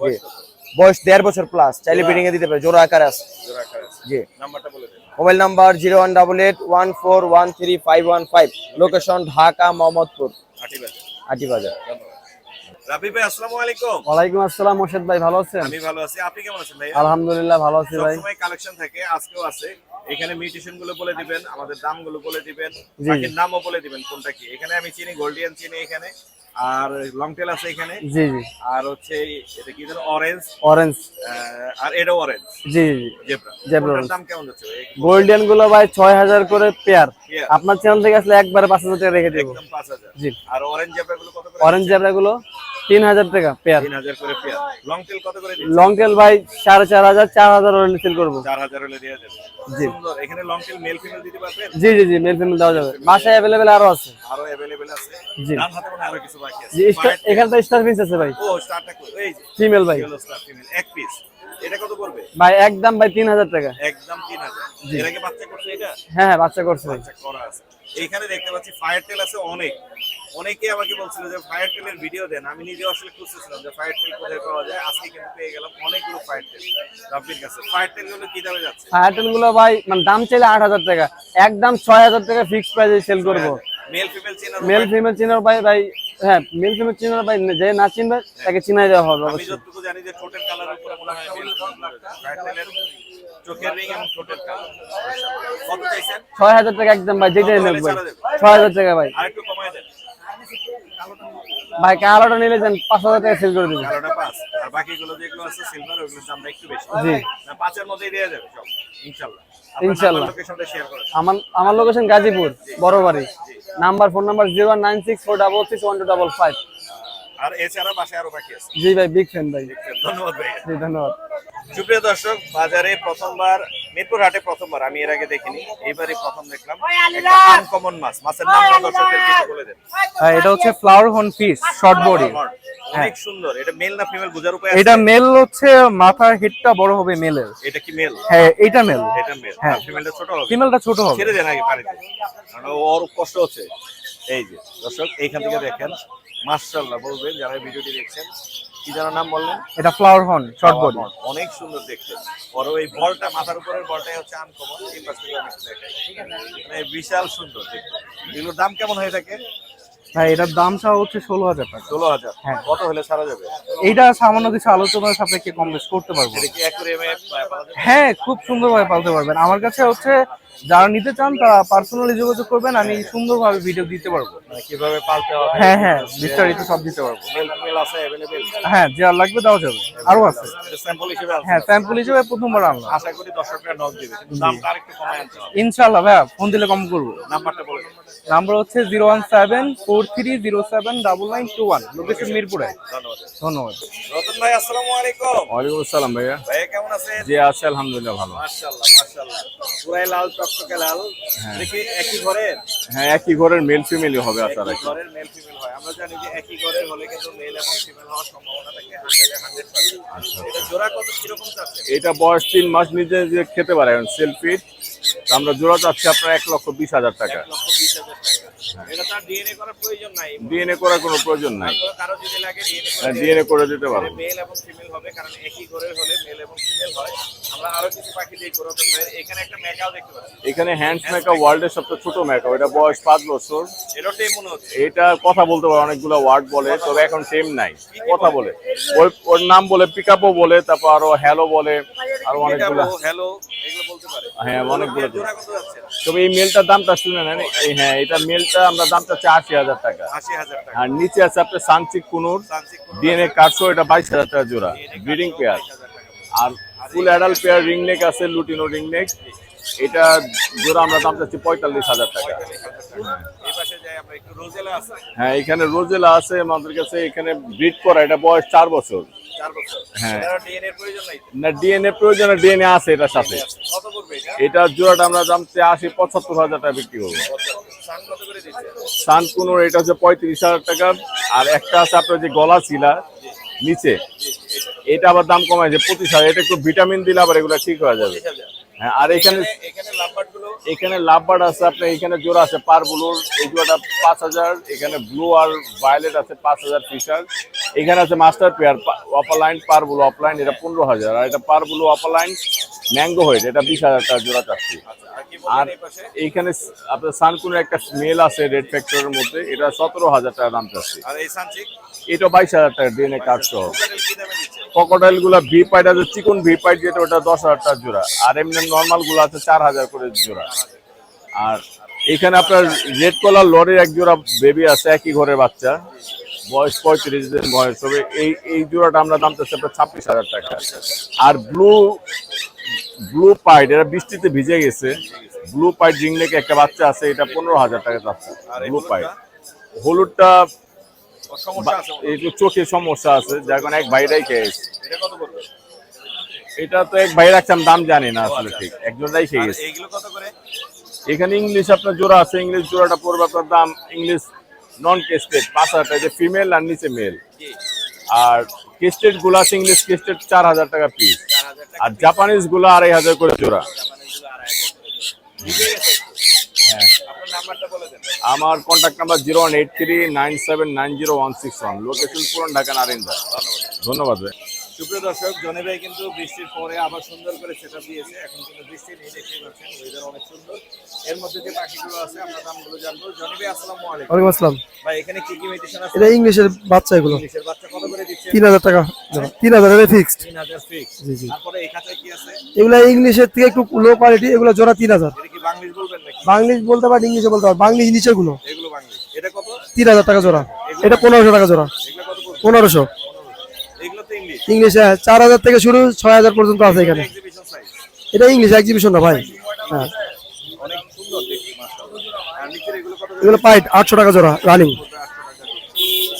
জি, বয়স 1.5 বছর প্লাস, চাইলে ব্রিডিং এ দিতে পারে, জোড়া আকারে আছে। জি। নাম্বারটা বলে দেন। Mobile number 0188141355, location Dhaka Mohammadpur Ati Bazar. রাবি ভাই আসসালামু আলাইকুম। ওয়ালাইকুম আসসালাম মোর্শেদ ভাই, ভালো আছেন? আমি ভালো আছি, আপনি কেমন আছেন ভাই? আলহামদুলিল্লাহ ভালো আছি ভাই। সবসময় কালেকশন থাকে, আজকেও আছে। এখানে মিউটেশন গুলো বলে দিবেন, আমাদের দামগুলো বলে দিবেন, পাখির নামও বলে দিবেন কোনটা কি। এখানে আমি চিনি গোল্ডিয়ান চিনি এখানে, আর লং টেল আছে এখানে। জি জি। আর হচ্ছে এটা কি যেন অরেঞ্জ, আর এটা অরেঞ্জ। জি জি। জেব্রা দাম কেমন যাচ্ছে ভাই? গোল্ডেন গুলো ভাই 6,000 করে পেয়ার। আপনার চ্যানেল থেকে আসলে একবারে 5,000 টাকা রেখে দেব। একদম 5,000। জি। আর অরেঞ্জ জেব্রা গুলো কত করে? অরেঞ্জ জেব্রা গুলো 3,000 টাকা পেয়ার। 3,000 করে পেয়ার। লং টেল কত করে দিচ্ছেন? লং টেল ভাই 4,500 4,000 হলে সেল করব। 4,000 হলে দেয়া যাবে। জি। সুন্দর। এখানে লং টেল মেল ফিমেল দিতে পারবেন? জি জি জি, মেল ফিমেল দেওয়া যাবে, বাসায় अवेलेबल আরো আছে। আরো अवेलेबल আছে। জি। ডান হাতে মনে আরো কিছু বাকি আছে। জি, এখানে তো স্টার পিস আছে ভাই। ও স্টারটা কই? এই যে ফিমেল ভাই। ইয়েলো স্টার ফিমেল এক পিস। এটা কত পড়বে? ভাই একদম ভাই 3,000 টাকা। একদম 3,000। এর আগে বাচ্চা করছে এটা? হ্যাঁ হ্যাঁ, বাচ্চা করছে ভাই। বাচ্চা করা আছে। এইখানে দেখতে পাচ্ছি ফায়ার টেল আছে অনেক। অনেকে আমাকে বলছিল যে ফায়ার টেলের ভিডিও দেন, আমি নিজে আসলে খুঁজতেছিলাম যে ফায়ার টেল কোথায় পাওয়া যায়। আজকে কিন্তু পেয়ে গেলাম অনেকগুলো ফায়ার টেল রাব্বির কাছে। ফায়ার টেল গুলো কি দামে যাচ্ছে? ফায়ার টেল গুলো ভাই মানে দাম চাইলে 8,000 টাকা, একদম 6,000 টাকা ফিক্স প্রাইসে সেল করব। মেল ফিমেল চেনার মেল ফিমেল চিনার ভাই হ্যাঁ, মেল ফিমেল চিনার ভাই যে না চিনবে তাকে চিনাই দেওয়া হবে আমি অবশ্যই। যতটুকু জানি যে ঠোঁটের কালারের উপরে মনে হয় ফায়ার টেলের চোখের রিং এবং ঠোঁটের কালার। কত চাইছেন? 6,000 টাকা একদম ভাই, যেটাই নেব ভাই 6,000 টাকা ভাই। আরেকটু কমায় দেন ভাই। কালোটা নিলে যান 5,000 টাকা সেল করে দিব। কালোটা 5, আর বাকিগুলো যেগুলো আছে সিলভার ওগুলোর দামটা একটু বেশি। জি। না 5 এর মধ্যেই দেয়া যাবে সব ইনশাআল্লাহ। ইনশাআল্লাহ। লোকেশনটা শেয়ার করেন। আমার লোকেশন গাজীপুর বড় বাড়ি। Phone number 09646612555। আর এছাড়া বাসায় আরো বাকি আছে। জি ভাই, বিগ ফ্যান ভাই। ধন্যবাদ ভাই। জি ধন্যবাদ। সুপ্রিয় দর্শক, বাজারে প্রথমবার, মিরপুর হাটে প্রথমবার, আমি এর আগে দেখিনি, এইবারই প্রথম দেখলাম একটা আনকমন মাছ। মাছের নামটা দর্শকদের কিছু বলে দেন। এটা হচ্ছে flower horn fish, short body. অনেক সুন্দর। এটা মেল না ফিমেল বোঝার উপায় আছে? এটা মেল হচ্ছে, মাথার হেডটা বড় হবে মেলের। এটা কি মেল? হ্যাঁ এটা মেল। এটা মেল। হ্যাঁ। ফিমেলটা ছোট হবে? ফিমেলটা ছোট হবে। ছেড়ে দেন আগে পানিতে, কারণ ওর কষ্ট হচ্ছে। এই যে দর্শক, এইখান থেকে দেখেন, মাশাআল্লাহ বলবেন যারা ভিডিওটি দেখছেন। কি যেন নাম বললেন? এটা ফ্লাওয়ার হর্ন শর্ট বডি। অনেক সুন্দর দেখতে। আর ওই বলটা, মাথার উপরের বলটাই হচ্ছে আনকমন। এই পাশ থেকে আমি একটু দেখাই, মানে বিশাল সুন্দর দেখতে। এগুলোর দাম কেমন হয়ে থাকে? হ্যাঁ, এটার দামটা হচ্ছে 16,000 টাকা। 16,000। হ্যাঁ। কত হলে ছাড়া যাবে? এইটা সামান্য কিছু আলোচনার সাপেক্ষে কম বেশ করতে পারবো। এটা কি অ্যাকুয়ারিয়ামে পাওয়া যাবে? হ্যাঁ, খুব সুন্দরভাবে পালতে পারবেন। আমার কাছে হচ্ছে যারা নিতে চান তারা পার্সোনালি যোগাযোগ করবেন, আমি সুন্দরভাবে ভিডিও দিতে পারবো। মানে কিভাবে পালতে হবে? হ্যাঁ হ্যাঁ, বিস্তারিত সব দিতে পারবো। মেল ফিমেল আছে अवेलेबल? হ্যাঁ, যা লাগবে দেওয়া যাবে, আরো আছে। স্যাম্পল হিসেবে আছে? হ্যাঁ, স্যাম্পল হিসেবে প্রথমবার আনলাম। আশা করি দর্শকরা নক দিবে, কিন্তু দামটা আরেকটু কমায় আনতে হবে। ইনশাআল্লাহ ভাইয়া, ফোন দিলে কম করবো। নাম্বারটা বলে দিন। নাম্বার হচ্ছে 01743079921, লোকেশন মিরপুরে। ধন্যবাদ। ধন্যবাদ। রতন ভাই আসসালামু আলাইকুম। ওয়ালাইকুম আসসালাম ভাইয়া। ভাইয়া কেমন আছেন? জি আছে আলহামদুলিল্লাহ ভালো। মাশাআল্লাহ মাশাআল্লাহ, পুরাই লাল টকটকে লাল। দেখি একই ঘরের? হ্যাঁ, একই ঘরের মেল ফিমেলই হবে আশা একই রাখি। ঘরের মেল ফিমেল হয়। আমরা জানি যে একই ঘরের হলে কিন্তু মেল এবং ফিমেল হওয়ার সম্ভাবনা থাকে 100%। এটা জোড়া কত কিরকম চাচ্ছেন? এটা বয়স 3 মাস নিজে যে খেতে পারে, এখন সেলফিট। আমরা জোড়া চাচ্ছি আপনার 1,20,000 টাকা। 1,20,000 টাকা। এটা তার ডিএনএ করার প্রয়োজন নাই? ডিএনএ করার কোনো প্রয়োজন নাই, কারো যদি লাগে ডিএনএ ডিএনএ করে দিতে পারবো। মেল এবং ফিমেল হবে, কারণ একই ঘরের হলে মেল এবং ফিমেল হয়। আমরা আরো কিছু পাখি দিয়ে রতন ভাই, এখানে একটা মেকাও দেখতে পাচ্ছি। এখানে হ্যান্ডস মেকা ওয়ার্ল্ডের সবচেয়ে ছোট মেকা, এটা বয়স 5 বছর। এটাই মনে হচ্ছে। এটা কথা বলতে পারে, অনেকগুলো ওয়ার্ড বলে, তবে এখন টেম নাই, কথা বলে। ওর নাম বলে পিকআপও বলে, তারপর আরো হ্যালো বলে, আরো অনেকগুলো। হ্যালো এগুলো বলতে পারে? হ্যাঁ, অনেকগুলো। জোড়া কত যাচ্ছে? তবে এই মেলটার দামটা শুনে নেন। হ্যাঁ, এটা মেলটা আমরা দামটা চাই 80,000 টাকা। 80,000 টাকা। আর নিচে আছে আপনার সানচিক কুনুর সানসিক কোনো ডিএনএ কার্ডসো, এটা 22,000 টাকা জোড়া, ব্রিডিং পেয়ার। 22,000 টাকা। আর full adult pair ring neck আছে, লুটিনো রিং নেক, এটা জোড়া আমরা দাম চাচ্ছি 45,000 টাকা। এই পাশে যাই আমরা, একটু রোজেলা আছে। হ্যাঁ, এখানে রোজেলা আছে আমাদের কাছে, এখানে ব্রিড করা, এটা বয়স 4 বছর। 4 বছর। হ্যাঁ। এটার ডিএনএ এর প্রয়োজন নাই? না, ডিএনএ প্রয়োজন, ডিএনএ আছে এটার সাথে। কত পড়বে এটা? এটা জোড়াটা আমরা দাম 80-75,000 টাকা বিক্রি করবো। সানকুনোর এটা হচ্ছে 35,000 টাকা। আর একটা আছে আপনার যে গলা ছিলা নিচে, এটা আবার দাম কমায় যে 25,000। এটা একটু ভিটামিন দিলে আবার এগুলো ঠিক হয়ে যাবে। হ্যাঁ, আর এখানে লাভবার্ড আছে আপনার, এখানে জোড়া আছে পার ব্লুর, এই জোড়াটা 5,000। এখানে ব্লু আর ভায়োলেট আছে 5,000 ফিশার। এখানে আছে মাস্টার পেয়ার অপালাইন পার ব্লু অফলাইন, এটা 15,000। আর এটা পার ব্লু অপালাইন ম্যাঙ্গো হোয়াইট, এটা 20,000 টাকা জোড়া চাচ্ছি। আর এইখানে আপনার সানকুনের একটা স্মেল আছে রেড ফ্যাক্টরের মধ্যে, এটা 17,000 টাকা দাম চাচ্ছি। এটা 22,000 টাকা ডিএনএ কার্ড সহ। ক্রোকোডাইল গুলা ভি পাইট আছে, চিকন ভি পাইট যেটা, ওটা 10,000 টাকা জোড়া। আর এমনি নর্মাল গুলো আছে 4,000 করে জোড়া। আর এখানে আপনার রেড কলার লরির এক জোড়া বেবি আছে, একই ঘরের বাচ্চা, বয়স 35 দিন বয়স হবে। এই জোড়াটা আমরা দাম চাচ্ছি আপনার 26,000 টাকা। আর ব্লু পাইট, এটা বৃষ্টিতে ভিজে গেছে। ব্লু পাইট রিংনেকে একটা বাচ্চা আছে, এটা 15,000 টাকা চাচ্ছে ব্লু পাইট। হলুদটা একটু চোখে সমস্যা আছে, যার কারণে এক ভাইরাই খেয়েছে। এটা তো এক ভাই রাখছে, আমি দাম জানি না আসলে, ঠিক একজনরাই খেয়ে গেছে। এখানে ইংলিশ আপনার জোড়া আছে, ইংলিশ জোড়াটা পড়বে আপনার দাম, ইংলিশ নন কেস্টেড 5,000 টাকা, ফিমেল আর নিচে মেল। আর কেস্টেড গুলা আছে, ইংলিশ কেস্টেড 4,000 টাকা পিস। আর জাপানিজ গুলা 2,500 করে জোড়া। হ্যাঁ, আমার কন্ট্যাক্ট নাম্বার 018397906161, লোকেশন পুরান ঢাকা নারিন্দা। ধন্যবাদ ভাই। সুপ্রিয় দর্শক, জনি ভাই কিন্তু বৃষ্টির পরে আবার সুন্দর করে সেটআপ দিয়েছে। এখন কিন্তু বৃষ্টি নেই, দেখতে পাচ্ছেন ওয়েদার অনেক সুন্দর। এর মধ্যে যে পাখিগুলো আছে আমরা দামগুলো জানবো। জনি ভাই আসসালামু আলাইকুম। ওয়ালাইকুম আসসালাম ভাই এখানে কি কি মেডিসিন আছে? এটা ইংলিশের বাচ্চা, এগুলো ইংলিশের বাচ্চা কত করে দিচ্ছেন? 3,000 টাকা জোড়া। 3,000 এর ফিক্সড। 3,000 ফিক্স। জি জি। তারপরে এই খাঁচায় কি আছে? এগুলা ইংলিশের থেকে একটু লো কোয়ালিটি, এগুলো জোড়া 3,000। এটা কি বাংলিশ বলবেন নাকি? বাংলিশ বলতে পারেন, ইংলিশে বলতে পারেন। বাংলিশ নিচের গুলো এগুলো বাংলিশ। এটা কত? 3,000 টাকা জোড়া। এটা 1,500 টাকা জোড়া। এগুলো কত পড়বে? 1,500। এগুলো তো ইংলিশ। ইংলিশ 4,000 থেকে শুরু, 6,000 পর্যন্ত আছে এখানে। Exhibition size. এটা ইংলিশ এক্সিবিশন না ভাই। হ্যাঁ, অনেক সুন্দর দেখতে মাশাআল্লাহ। আর নিচের এগুলো কত? এগুলো পাইট 800 টাকা জোড়া রানিং।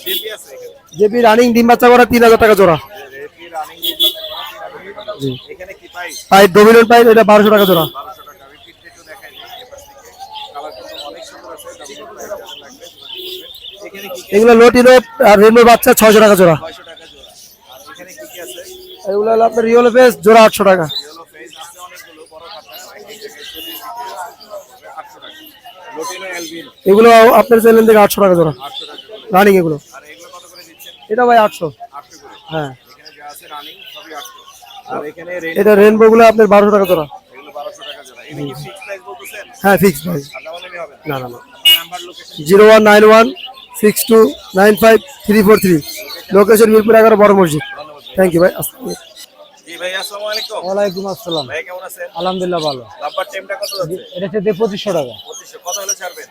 জেপি আছে এখানে। জেপি রানিং ডিম বাচ্চা করা 3,000 টাকা জোড়া। জেপি রানিং জি। এখানে কি পাই? পাইট ডমিনেন্ট পাইট, এটা 1200 টাকা জোড়া। 1200 টাকা। রিপিট একটু দেখাই দিই এপাশ থেকে। কালার কিন্তু অনেক সুন্দর আছে, ডাবল লাগবে। এখানে কি এগুলো লোটিনো আর রেনবো বাচ্চা 600 টাকা জোড়া। 600 টাকা জোড়া। আর এখানে কি কি আছে? এগুলো হলো আপনার রিয়েল ফেস জোড়া 800 টাকা। ইয়েলো ফেস আছে অনেকগুলো, বড় খাতা একই জায়গায় 40 800 টাকা। লোটিনো এলবিনো এগুলো আপনার চ্যানেল থেকে 800 টাকা জোড়া 800 টাকা। রানিং এগুলো। আর এগুলো কত করে দিচ্ছেন? এটা ভাই 800। 800 করে। হ্যাঁ, এখানে যা আছে রানিং সবই 800। আর এখানে এটা রেনবো গুলো আপনার 1200 টাকা জোড়া। এগুলো 1200 টাকা জোড়া। এটা কি ফিক্স প্রাইস বলতেছেন? হ্যাঁ, ফিক্স ভাই। আলাদা হলে হবে না না না। নাম্বার লোকেশন 019162953343, লোকেশন মিরপুর 11 বড় মসজিদ। থ্যাংক ইউ ভাই। জি ভাই, আসসালামু আলাইকুম। ওয়ালাইকুম আসসালাম। ভাই কেমন আছেন? আলহামদুলিল্লাহ ভালো। লাম্বার টাইমটা কত যাচ্ছে? এটা হচ্ছে 2500 টাকা। 2500 কত হলে ছাড়বেন?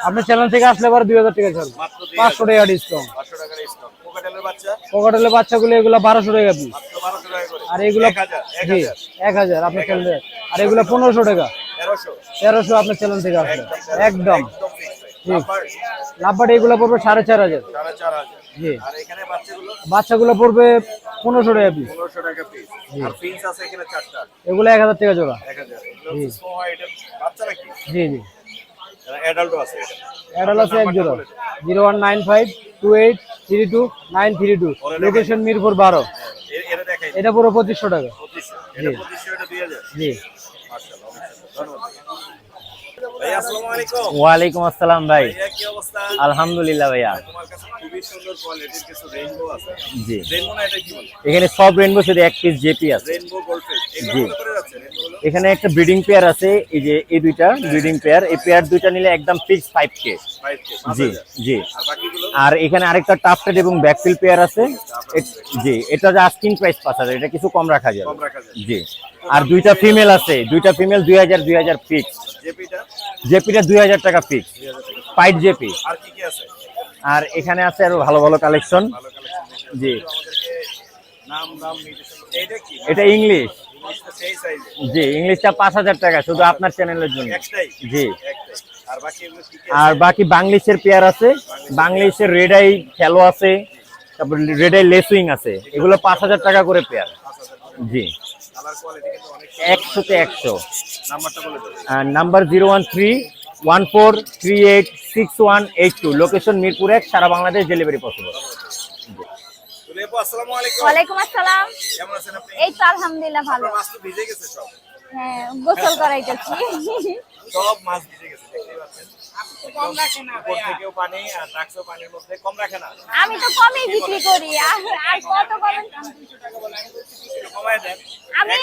আপনার চ্যানেল থেকে আসলে আবার 2000 টাকা ছাড়বো। মাত্র 500 টাকা ডিসকাউন্ট। 500 টাকার ডিসকাউন্ট। কোকাটেলের বাচ্চা পকেটের বাচ্চাগুলো এগুলো 1200 টাকা পিস। মাত্র 1200 টাকা করে। আর এগুলো 1000 1000 আপনার চ্যানেলে। আর এগুলো 1500 টাকা। 1300 1300 আপনার চ্যানেল থেকে আসলে একদম। লাম্বার লাভবাট এগুলো পড়বে 4500। 4500। জি। আর এখানে বাচ্চাগুলো বাচ্চাগুলো পড়বে 1500 টাকা পিস। 1500 টাকা পিস। আর পিস আছে এখানে 4টা। এগুলো 1000 টাকা জোড়া। 1000। এগুলো হচ্ছে স্নো হোয়াইট বাচ্চা নাকি? জি জি। অ্যাডাল্টও আছে এটা। অ্যাডাল আছে এক জোড়া। 01952832 লোকেশন মিরপুর 12। এটা দেখাই। এটা পুরো 2500 টাকা। 2500। এটা 2500, এটা 2000। জি। মাশাআল্লাহ, ধন্যবাদ। ভাই আসসালামু আলাইকুম। ওয়ালাইকুম আসসালাম ভাই। ভাইয়া কি অবস্থা? আলহামদুলিল্লাহ ভাইয়া। তোমার কাছে খুবই সুন্দর কোয়ালিটির কিছু রেইনবো আছে। জি। রেইনবো না, এটা কি বলে? এখানে সব রেনবো শুধু এক পিস জেপি আছে। Rainbow goldfish. এগুলো জি। কত করে যাচ্ছে রেইনবোগুলো? এখানে একটা ব্রিডিং পেয়ার আছে, এই যে এই দুইটা ব্রিডিং পেয়ার, এই পেয়ার দুইটা নিলে একদম ফিক্স 5K। 5K। জি 5000। জি। আর বাকিগুলো? আর এখানে আরেকটা টাফটেড এবং ব্যাকফিল পেয়ার আছে। জি, এটা যে আস্কিং প্রাইস 5000, এটা কিছু কম রাখা যাবে। কম রাখা যায়। জি। আর দুইটা ফিমেল আছে, দুইটা ফিমেল 2000 ফিক্স। জেপিটা? জেপিটা 2000 টাকা ফিক্স, পাইট জেপি। আর কি কি আছে? আর এখানে আছে আরো ভালো ভালো কালেকশন। ভালো কালেকশন। জি। আমাদেরকে নাম মিউটেশন। এইটা কি? এটা ইংলিশ। ইংলিশটা সেই সাইজে। জি, ইংলিশটা 5000 টাকা শুধু আপনার চ্যানেলের জন্য। একটাই? জি। একটাই। আর বাকি এগুলো কি কি? আর বাকি বাংলিশের পেয়ার আছে, বাংলিশের রেড আই খেলো আছে, তারপর রেড আই লেসুইং আছে, এগুলো 5000 টাকা করে পেয়ার। জি। কালার কোয়ালিটি কিন্তু অনেক 100 তে 100। নাম্বারটা বলে দাও। নাম্বার 14386182, লোকেশন মিরপুর 1, সারা বাংলাদেশ ডেলিভারি পসিবল। আপু আসসালামু আলাইকুম। ওয়ালাইকুম আসসালাম। কেমন আছেন আপনি? এই তো আলহামদুলিল্লাহ ভালো। মাছ তো ভিজে গেছে সব। হ্যাঁ, গোসল করাইতেছি। সব মাছ ভিজে গেছে, দেখতেই পাচ্ছেন। কম রাখে না ভাইয়া। থেকেও পানি আর রাখছো পানির মধ্যে, কম রাখে না। আমি তো কমই বিক্রি করি, আর কত করেন? কমায় দেন। আমি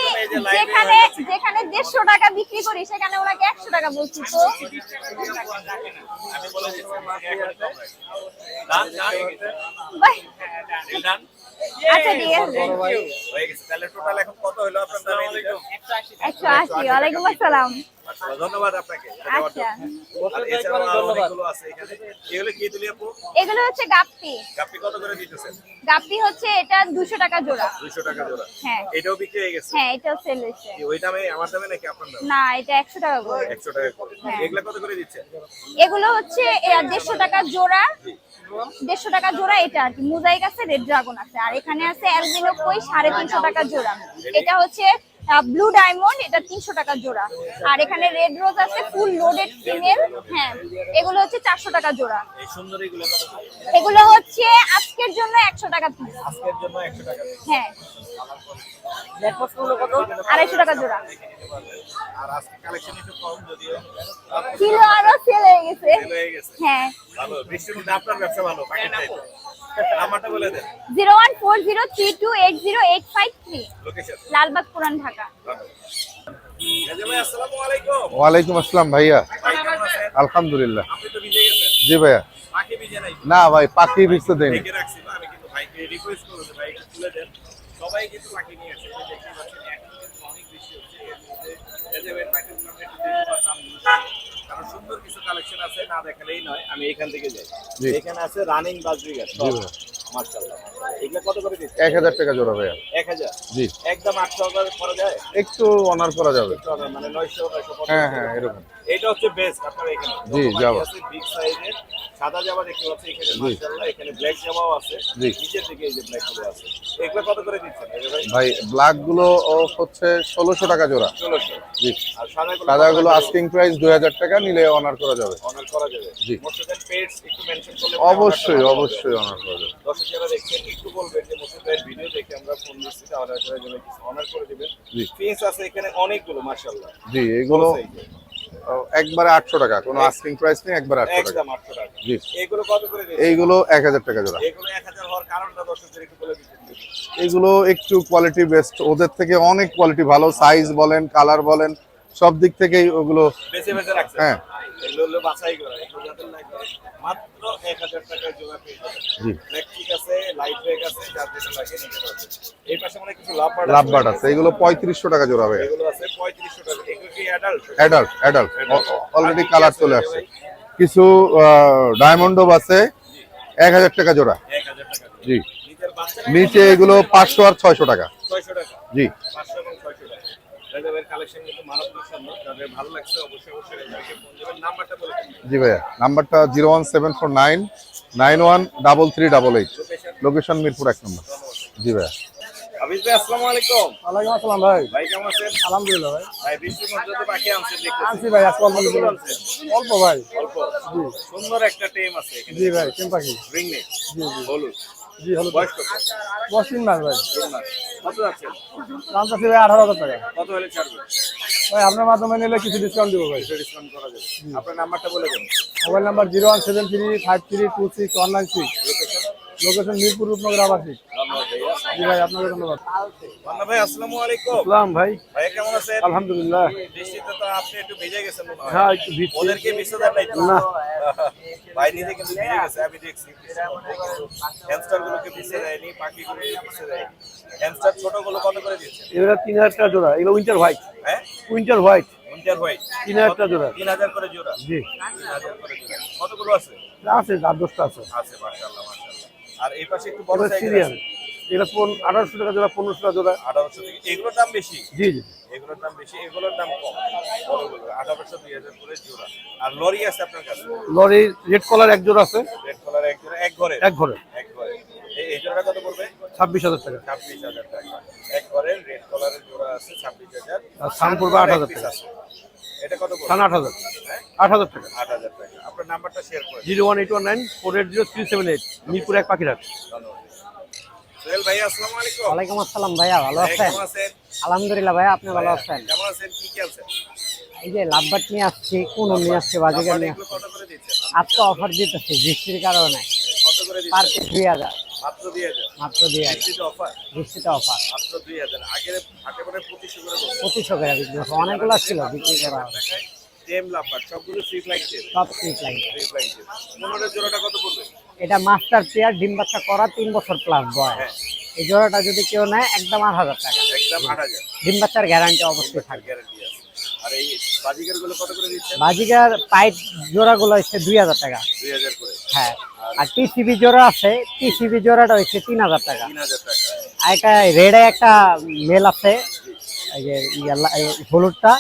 যেখানে 150 টাকা বিক্রি করি সেখানে ওনাকে 100 টাকা বলছি তো। আমি বলে দিচ্ছি দান বাই। দান। আচ্ছা ঠিক আছে। হয়ে গেছে। তাহলে টোটাল এখন কত হলো আপনার দাম? 180। ওয়ালাইকুম আসসালাম। ধন্যবাদ আপনাকে। আচ্ছা, আর এছাড়াও আরো অনেকগুলো আছে এখানে। এগুলো কি তুলি আপু? এগুলো হচ্ছে গাপ্পি। গাপ্পি কত করে দিতেছেন? গাপ্পি হচ্ছে এটা 200 টাকা জোড়া। 200 টাকা জোড়া। হ্যাঁ, এটাও বিক্রি হয়ে গেছে? হ্যাঁ এটাও সেল হচ্ছে। কি ওই দামে আমার দামে নাকি আপনার দামে? না, এটা 100 টাকা করে। 100 টাকা করে। এগুলা কত করে দিচ্ছেন? এগুলো হচ্ছে 150 টাকা জোড়া। 150 টাকা জোড়া এটা আর কি। মোজাইক আছে, রেড ড্রাগন আছে, আর এখানে আছে অ্যালবিনো কই 350 টাকা জোড়া। এটা হচ্ছে ব্লু ডায়মন্ড, এটা 300 টাকা জোড়া। আর এখানে রেড রোজ আছে ফুল লোডেড ফিমেল। হ্যাঁ, এগুলো হচ্ছে 400 টাকা জোড়া। এই সুন্দরীগুলো কত করে? এগুলো হচ্ছে আজকের জন্য 100 টাকা পিস। আজকের জন্য 100 টাকা। হ্যাঁ, 250 টাকা জোড়া। আর আজকে কালেকশন একটু কম যদিও। ছিল আরো সেল হয়ে গেছে। সেল হয়ে গেছে। হ্যাঁ, ভালো। বৃষ্টির মধ্যে আপনার ব্যবসা ভালো। পাকেট চাইতে। নাম্বারটা বলে দেন। 01403280853, লোকেশন। লালবাগ পুরান ঢাকা। রাজা ভাই আসসালামু আলাইকুম। ওয়ালাইকুম আসসালাম ভাইয়া। ভাই কেমন আছেন? আলহামদুলিল্লাহ। আপনি তো ভিজে গেছেন। জি ভাইয়া। পাখি ভিজে নাই? না ভাই, পাখি ভিজতে দেয়নি। দেখে রাখছি না, আমি কিন্তু ভাইকে রিকোয়েস্ট করছি ভাই একটু তুলে দেন। সবাই কিন্তু পাখি নিয়ে আসে। দেখতে পাচ্ছেন এখন কিন্তু অনেক বেশি হচ্ছে। এর মধ্যে রাজা ভাই পাখিগুলো আমরা একটু দেখবো আর দাম বলছি। কারণ সুন্দর কিছু কালেকশন আছে, না দেখালেই নয়। আমি এখান থেকে যাই। জি। এখানে আছে রানিং বাজরিগার। জি ভাইয়া। মাশাআল্লাহ। এগুলো কত করে দিচ্ছেন? 1000 টাকা জোড়া ভাইয়া। 1000। জি। একদম 800 করা যায়? একটু অনার করা যাবে। মানে 900 950। হ্যাঁ হ্যাঁ, এরকম। এটা হচ্ছে বেস্ট আপনার এখানে। জি, জাভা। আছে বিগ সাইজের সাদা জাভা দেখতে পাচ্ছি এখানে। জি। মাশাআল্লাহ, এখানে ব্ল্যাক জাভাও আছে। জি। নিচের দিকে এই যে ব্ল্যাক গুলো আছে। এগুলো কত করে দিচ্ছেন ভাই? ভাই ব্ল্যাক গুলো হচ্ছে 1600 টাকা জোড়া। 1600। জি। আর সাদাগুলো? সাদাগুলো আস্কিং প্রাইস 2000 টাকা, নিলে অনার করা যাবে। অনার করা যাবে। জি। মোর্শেদের পেটস একটু মেনশন করলে অবশ্যই অবশ্যই অনার করা যাবে। দর্শক যারা দেখছেন একটু বলবেন যে মোর্শেদের ভিডিও দেখে আমরা ফোন দিচ্ছি, তাহলে আপনারা যেন কিছু অনার করে দিবেন। জি। ফিন্স আছে এখানে অনেকগুলো মাশাআল্লাহ। জি, এগুলো একবারে 800 টাকা, কোনো আস্কিং প্রাইস নেই, একবারে 800 টাকা। একদম 800 টাকা। জি। এগুলো কত করে দিচ্ছেন? এইগুলো 1000 টাকা জোড়া। এগুলো 1000 হওয়ার কারণটা দর্শকদের একটু বলে দিচ্ছেন। এগুলো একটু কোয়ালিটি বেস্ট, ওদের থেকে অনেক কোয়ালিটি ভালো, সাইজ বলেন, কালার বলেন, সব দিক থেকেই ওগুলো। বেছে বেছে রাখছেন? হ্যাঁ। এগুলো হলো বাছাই করা। এগুলো যাদের লাগবে মাত্র 1000 টাকায় জোড়া পেয়ে যাবেন। জি। ইলেকট্রিক আছে, লাইট ব্রেক আছে, যার যেটা লাগে নিতে পারবেন। এই পাশে মানে কিছু লাভবার্ড আছে, এগুলো 3500 টাকা জোড়া ভাই। এগুলো আছে 3500 টাকা। এগুলো কি অ্যাডাল্ট? অ্যাডাল্ট অলরেডি কালার চলে আসছে। কিছু ডায়মন্ডও আছে 1000 টাকা জোড়া। 1000 টাকা। জি। নিচের বাচ্চা নিচে এগুলো 500 আর 600 টাকা। 600 টাকা। জি। 500 এবং 600 টাকা। রাজাবের কালেকশন কিন্তু মারাত্মক সুন্দর। যাদের ভালো লাগছে অবশ্যই রাজাকে ফোন দিবেন। নাম্বারটা বলে দিন। জি ভাইয়া, নাম্বারটা 01749913388। লোকেশন মিরপুর 1 নম্বর। জি ভাইয়া। হাফিজ ভাই আসসালামু আলাইকুম। ওয়ালাইকুম আসসালাম ভাই। ভাই কেমন আছেন? আলহামদুলিল্লাহ ভাই। ভাই বৃষ্টির মধ্যে তো পাখি আনছেন দেখতেছি। আনছি ভাই, আজকে কতগুলো আনছেন? অল্প ভাই। অল্প। জি। সুন্দর একটা টেম আছে এখানে। জি ভাই, কেম পাখি। Ring neck. জি জি হলুদ। জি, হলো বয়স কত? 10 মাস ভাই। 3 মাস। কত যাচ্ছে? দাম চাচ্ছি ভাই 18,000 টাকা। কত হলে ছাড়বে? ভাই আপনার মাধ্যমে নিলে কিছু ডিসকাউন্ট দিব ভাই। ডিসকাউন্ট করা যাবে। আপনার নাম্বারটা বলে দেন। Mobile number 01735326196। Location Mirpur Rupnagar আবাসিক। ধন্যবাদ ভাইয়া। জি ভাই, আপনাকে ধন্যবাদ। ধন্যবাদ ভাই, আসসালামু আলাইকুম। সালাম ভাই। ভাই কেমন আছেন? আলহামদুলিল্লাহ। বৃষ্টিতে তো আপনি একটু ভিজে গেছেন মনে হয়। হ্যাঁ, একটু ভিজছি। ওদেরকে ভিজতে দেন নাই তো? না। ভাই নিজে কিন্তু ভিজে গেছে, আমি দেখছি। হ্যামস্টার গুলোকে ভিজতে দেয়নি, পাখিগুলোকে ভিজতে দেয়নি। হ্যামস্টার ছোটগুলো কত করে দিচ্ছে? এগুলো 3000 টাকা জোড়া। এগুলো উইন্টার হোয়াইট। হ্যাঁ, উইন্টার হোয়াইট উইন্টার হোয়াইট 3000 টাকা জোড়া। 3000 করে জোড়া। জি। 3000 করে জোড়া। কতগুলো আছে? আছে 8-10টা আছে। আছে, মাশাআল্লাহ মাশাআল্লাহ। আর এই পাশে একটু বড় এটা সাইজের সিরিয়াল। আছে। এটা 1800 টাকা জোড়া, 1500 টাকা জোড়া। 1800 থেকে এগুলোর দাম বেশি। জি জি। এগুলোর দাম বেশি, এগুলোর দাম কম। বড়গুলো 1800 2000 করে জোড়া। আর লরি আছে আপনার কাছে? লরি রেড কলার এক জোড়া আছে। রেড কালার এক জোড়া, এক ঘরে। এক ঘরে। এক ঘরে। এই জোড়াটা কত পড়বে? 26,000 টাকা। 26,000 টাকা। এক ঘরের রেড কালারের জোড়া আছে 26,000। আর সান পড়বে 8,000 টাকা। এটা কত পড়বে? সান 8,000। হ্যাঁ? 8,000 টাকা। 8,000 টাকা। আপনার নাম্বারটা শেয়ার করেন। 01819480378 মিরপুর 1 পাখিরহাট। সোহেল ভাই আসসালামু আলাইকুম। ওয়ালাইকুম আসসালাম ভাইয়া, ভালো আছেন? কেমন আছেন? আলহামদুলিল্লাহ ভাইয়া, আপনি ভালো আছেন? কেমন আছেন? কি খেলছেন? এই যে লাভবাট নিয়ে আসছি, কোন নিয়ে আসছি, বাজিকার নিয়ে আসছি। কত করে দিচ্ছেন? আজকে অফার দিতেছি বৃষ্টির কারণে। কত করে পার দিচ্ছেন? পিস 2000, মাত্র 2000। মাত্র 2000 বৃষ্টিতে অফার। বৃষ্টিতে অফার। মাত্র 2000। আগের হাটে করে 2500 করে বলছেন। 2500 করে বিক্রি হচ্ছে, অনেকগুলো ছিল বিক্রি করা হচ্ছে। টেম লাভবার সবগুলো ফ্রি ফ্লাইট টেম। সব ঠিক লাগে। ফ্রি ফ্লাইট টেম। পনেরো জোড়াটা কত পড়বে? এটা মাস্টার পেয়ার, ডিম বাচ্চা করা, 3 বছর প্লাস বয়স। এই জোড়াটা যদি কেউ নেয় একদম 8000 টাকা। একদম 8000। ডিম বাচ্চার গ্যারান্টি অবশ্যই থাকবে। গ্যারান্টি আছে। আর এই বাজিকার গুলো কত করে দিচ্ছেন? বাজিকার পাইট জোড়াগুলো হচ্ছে 2000 টাকা। 2000 করে। হ্যাঁ, আর টিসিবি জোড়া আছে, টিসিবি জোড়াটা হচ্ছে 3000 টাকা। 3000 টাকা। আর একটা রেডে একটা মেল আছে, এই যে হলুদটা,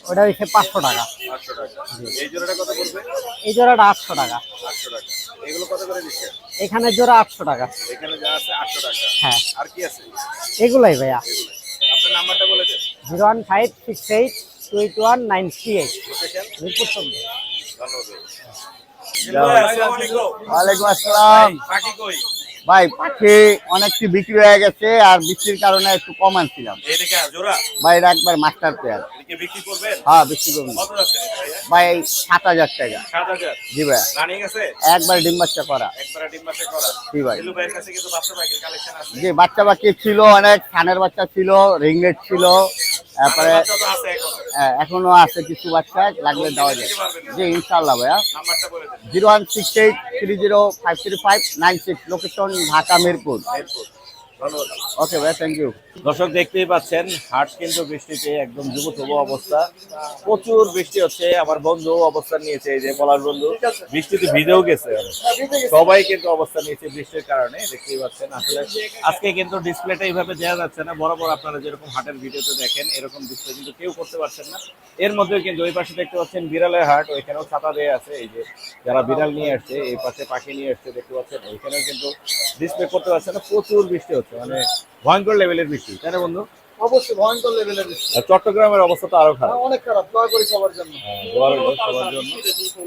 ওটা হচ্ছে 500 টাকা। 500 টাকা। এই জোড়াটা কত পড়বে? এই জোড়াটা 800 টাকা। 800 টাকা। এগুলো কত করে দিচ্ছেন? এখানে জোড়া 800 টাকা। এখানে যা আছে 800 টাকা। হ্যাঁ, আর কি আছে? এগুলাই ভাইয়া। আপনার নাম্বারটা বলে দেন। 01568211938। লোকেশন? মিরপুর 14। ধন্যবাদ। আসসালামু আলাইকুম। ওয়ালাইকুম আসসালাম। পাখি কই? ভাই পাখি অনেকটি বিক্রি হয়ে গেছে, আর বৃষ্টির কারণে একটু কম আনছিলাম। এইদিকে জোড়া? ভাই এটা একবার মাস্টার পেয়ার। এদিকে বিক্রি করবেন? হ্যাঁ, বিক্রি করুন। কত আছে ভাইয়া? ভাই 7000 টাকা। 7000। জি ভাই, রানিং আছে? একবার ডিম বাচ্চা করা। একবারে ডিম বাচ্চা করা। জি ভাই। এলু ভাইয়ের কাছে কিন্তু বাচ্চা পাখির কালেকশন আছে। জি, বাচ্চা বাচ্চা ছিল অনেক, খানের বাচ্চা ছিল, রিংলেট ছিল, তারপরে বাচ্চা তো আছে এখন। এখনো আছে কিছু বাচ্চা, লাগলে দেওয়া যায়। জি ইনশাআল্লাহ ভাইয়া। নাম্বারটা বলে দেন। 01683055696, লোকেশন ঢাকা মিরপুর। ধন্যবাদ। ওকে ভাই, থ্যাংক ইউ। দর্শক দেখতেই পাচ্ছেন হাট কিন্তু বৃষ্টিতে একদম যুবতবু অবস্থা, প্রচুর বৃষ্টি হচ্ছে। আমার বন্ধু অবস্থান নিয়েছে, এই যে পলাশ বন্ধু বৃষ্টিতে ভিজেও গেছে, সবাই কিন্তু অবস্থান নিয়েছে বৃষ্টির কারণে। দেখতেই পাচ্ছেন আসলে আজকে কিন্তু ডিসপ্লেটা এইভাবে দেওয়া যাচ্ছে না, বরাবর আপনারা যেরকম হাটের ভিডিওতে দেখেন এরকম ডিসপ্লে কিন্তু কেউ করতে পারছেন না। এর মধ্যে কিন্তু ওই পাশে দেখতে পাচ্ছেন বিড়ালের হাট, ওইখানেও ছাতা দেওয়া আছে। এই যে যারা বিড়াল নিয়ে আসছে, এই পাশে পাখি নিয়ে আসছে দেখতে পাচ্ছেন, ওইখানেও কিন্তু ডিসপ্লে করতে পারছে না, প্রচুর বৃষ্টি হচ্ছে, মানে ভয়ঙ্কর লেভেলের বৃষ্টি, তাই না বন্ধু? অবশ্যই ভয়ঙ্কর লেভেলের বৃষ্টি। আর চট্টগ্রামের অবস্থা তো আরো খারাপ। অনেক খারাপ, দয়া করে সবার জন্য। দোয়া রইলো সবার জন্য।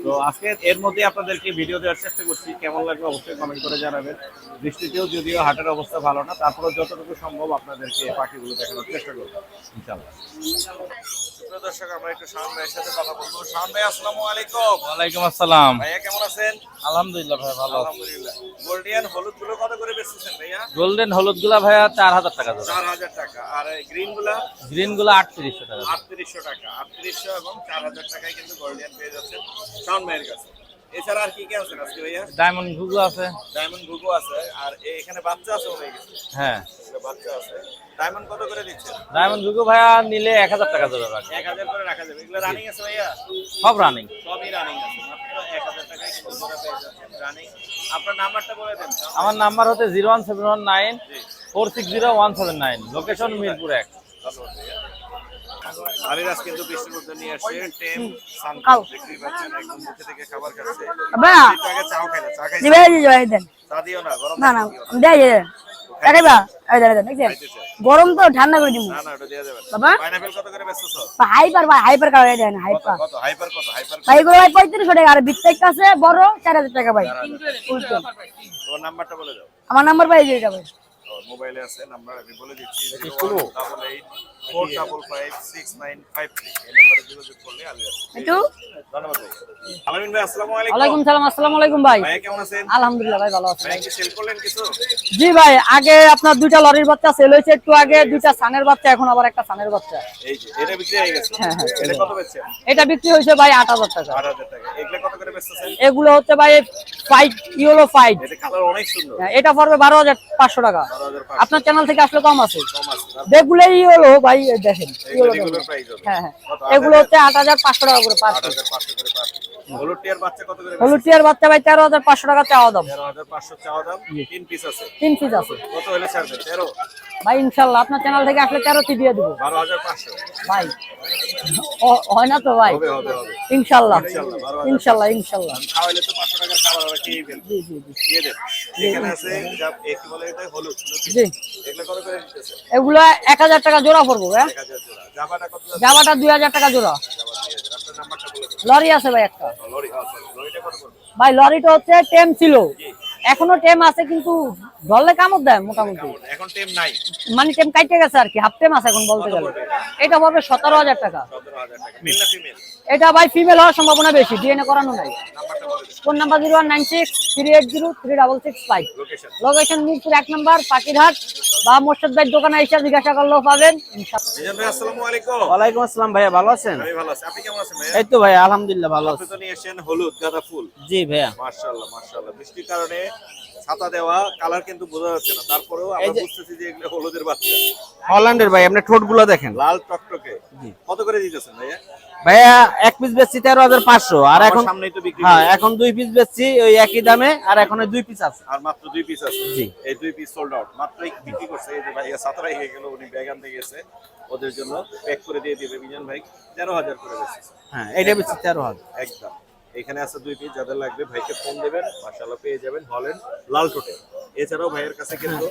তো আজকে এর মধ্যে আপনাদেরকে ভিডিও দেওয়ার চেষ্টা করছি, কেমন লাগবে অবশ্যই কমেন্ট করে জানাবেন। বৃষ্টিতেও যদিও হাটের অবস্থা ভালো না, তারপরে যতটুকু সম্ভব আপনাদেরকে পাখিগুলো দেখানোর চেষ্টা করবো ইনশাআল্লাহ। সুপ্রিয় দর্শক, আমরা একটু শাওন ভাইয়ের সাথে কথা বলবো। শাওন ভাই আসসালামু আলাইকুম। ওয়ালাইকুম আসসালাম। ভাইয়া কেমন আছেন? আলহামদুলিল্লাহ ভাই, ভালো। আলহামদুলিল্লাহ। গোল্ডিয়ান হলুদ গুলো কত করে বেচছেন ভাইয়া? গোল্ডেন হলুদ গুলা ভাইয়া 4000 টাকা জোড়া। 4000 টাকা। আর গ্রিন গুলা? গ্রিন গুলা 3800 টাকা। 3800 টাকা। 3800 এবং 4000 টাকায় কিন্তু গোল্ডিয়ান পেয়ে যাচ্ছেন শাওন ভাইয়ের কাছে। এছাড়া আর কি কি আছে আজকে ভাইয়া? ডায়মন্ড ঘুঘু আছে। ডায়মন্ড ঘুঘু আছে। আর এখানে বাচ্চা আছে হয়ে গেছে। হ্যাঁ, বাচ্চা আছে। ডায়মন্ড কত করে দিচ্ছেন? ডায়মন্ড ঘুঘু ভাইয়া নিলে 1000 টাকা জোড়া রাখে। 1000 করে রাখা যাবে। এগুলো রানিং আছে ভাইয়া? সব রানিং। সবই রানিং আছে। মাত্র 1000 টাকায় কিন্তু জোড়া পেয়ে যাচ্ছেন রানিং। আপনার নাম্বারটা বলে দেন। আমার নাম্বার হচ্ছে 01719 460 179, লোকেশন মিরপুর 1। ধন্যবাদ ভাইয়া। আলিরাজ কিন্তু বৃষ্টির মধ্যে নিয়ে আসছে টেম সানকাল, দেখতেই পাচ্ছেন একদম মুখে থেকে খাবার খাচ্ছে। একটু আগে চাও খাইলে, চা খাইছে? চা দিও না, গরম না না, দিও। দেয় গরম তো ঠান্ডা করে দিব। না না, ওটা দেয়া যাবে না। বাবা পাইনাপল কত করে বেচছস? হাইপার ভাই, হাইপার কালার দেন, হাইপার কত? হাইপার কত? হাইপার ভাই এগুলো ভাই 3500 টাকা, আর বিত্তেক আছে বড় 4000 টাকা ভাই। তোর নাম্বারটা বলে দাও। আমার নাম্বার ভাই যেটা ভাই, ও মোবাইলে আছে, নাম্বার আমি বলে দিচ্ছি 01884556953। এই নম্বরে যোগাযোগ করলে আলিরাজ। একটু ধন্যবাদ ভাই। আলামিন ভাই আসসালামু আলাইকুম। ওয়ালাইকুম সালাম। আসসালামু আলাইকুম ভাই। ভাই কেমন আছেন? আলহামদুলিল্লাহ ভাই, ভালো আছি। ভাই কি সেল করলেন কিছু? জি ভাই, আগে আপনার দুইটা লরির বাচ্চা সেল হয়েছে, একটু আগে দুইটা সানের বাচ্চা, এখন আবার একটা সানের বাচ্চা। এই যে এটা বিক্রি হয়ে গেছে। হ্যাঁ, হ্যাঁ। এটা কত বেচছেন? এটা বিক্রি হয়েছে ভাই 8000 টাকা। 8000 টাকা। এগুলা কত করে বেচছেন? এগুলো হচ্ছে ভাই ফাইট, ইয়েলো ফাইট। এটা কালার অনেক সুন্দর। এটা পড়বে 12500 টাকা। 12500 আপনার চ্যানেল থেকে আসলে কম আছে। কম আছে না? বেগুলাই হলো ভাই, দেখেন এগুলো রেগুলার প্রাইস হবে। হ্যাঁ হ্যাঁ, কত? এগুলো হচ্ছে 8500 টাকা করে পার পিস। 8500 করে পার। হলুদ টিয়ার বাচ্চা কত করে? হলুদ টিয়ার বাচ্চা ভাই 13500 টাকা চাওয়া দাম। 13500 চাওয়া দাম। 3 পিস আছে। 3 পিস আছে কত হলে ছাড়বেন? 13? ভাই ইনশাআল্লাহ আপনার চ্যানেল থেকে আসলে 13 টি দিয়ে দেব 12500। ভাই। হয় না তো ভাই? হবে হবে হবে। ইনশাআল্লাহ ইনশাআল্লাহ। ইনশাআল্লাহ ইনশাআল্লাহ। খাওয়াইলে তো 500 টাকার খাবার আমরা খেয়ে ফেলবো। জি জি জি দিয়ে দেন। এখানে আছে কি বলে এটা? হলুদ। জি। এগুলো কত করে দিতেছে? এগুলো 1000 টাকা জোড়া পড়বে। 1000 জোড়া। জামাটা কত? জামাটা 2000 টাকা জোড়া। জামা 2000। আপনার নাম্বারটা বলে দিন। লরি আছে ভাই একটা লরি লরিটা কত পড়বে? ভাই লরিটা হচ্ছে টেম ছিল, এখনো টেম আছে কিন্তু ধরলে কামড় দেয় মোটামুটি, এখন টেম নাই, মানে টেম কাটতে গেছে আর কি, হাফ টেম আছে এখন বলতে গেলে। এটা পড়বে 17,000 টাকা। 17,000 টাকা। মেল না ফিমেল? এটা ভাই ফিমেল হওয়ার সম্ভাবনা বেশি, ডিএনএ করানো নাই। Phone number 0196380365। Location? Location Mirpur 1 নম্বর পাখিরহাট বা মোর্শেদ ভাই দোকানে এসে জিজ্ঞাসা করলেও পাবেন ইনশাআল্লাহ। মিজান ভাই আসসালামু আলাইকুম। ওয়ালাইকুম আসসালাম ভাইয়া, ভালো আছেন? আমি ভালো আছি, আপনি কেমন আছেন ভাইয়া? এই তো ভাই আলহামদুলিল্লাহ ভালো আপনি আছি। তো নিয়ে এসেছেন হলুদ গাঁদা ফুল। জি ভাইয়া। মাশাআল্লাহ মাশাআল্লাহ, বৃষ্টির কারণে ছাতা দেওয়া, কালার কিন্তু বোঝা যাচ্ছে না, তারপরেও আমরা বুঝতেছি যে এগুলো হলুদের বাচ্চা। হল্যান্ডের ভাই, আপনি ঠোঁটগুলো দেখেন। লাল টকটকে। কত করে দিতেছেন ভাইয়া? ভাইয়া এক পিস বেচছি 13,500, আর আমার এখন সামনেই তো বিক্রি হ্যাঁ করছেন। এখন 2 পিস বেচছি ওই একই দামে, আর এখন 2 পিস আছে। আর মাত্র 2 পিস আছে। জি। এই 2 পিস সোল্ড আউট, মাত্রই বিক্রি করছে। এই যে ভাইয়া ছাতা রেখে গেল, উনি ব্যাগ আনতে গেছে, ওদের জন্য প্যাক করে দিয়ে দিবে মিজান ভাই। 13,000 করে বেচছে। হ্যাঁ এটা বেচছি 13,000 একদম। এখানে আছে 2 পিস, যাদের লাগবে ভাইকে ফোন দিবেন, মাশাআল্লাহ পেয়ে যাবেন হল্যান্ড লাল টোটে। এছাড়াও ভাইয়ের কাছে কিন্তু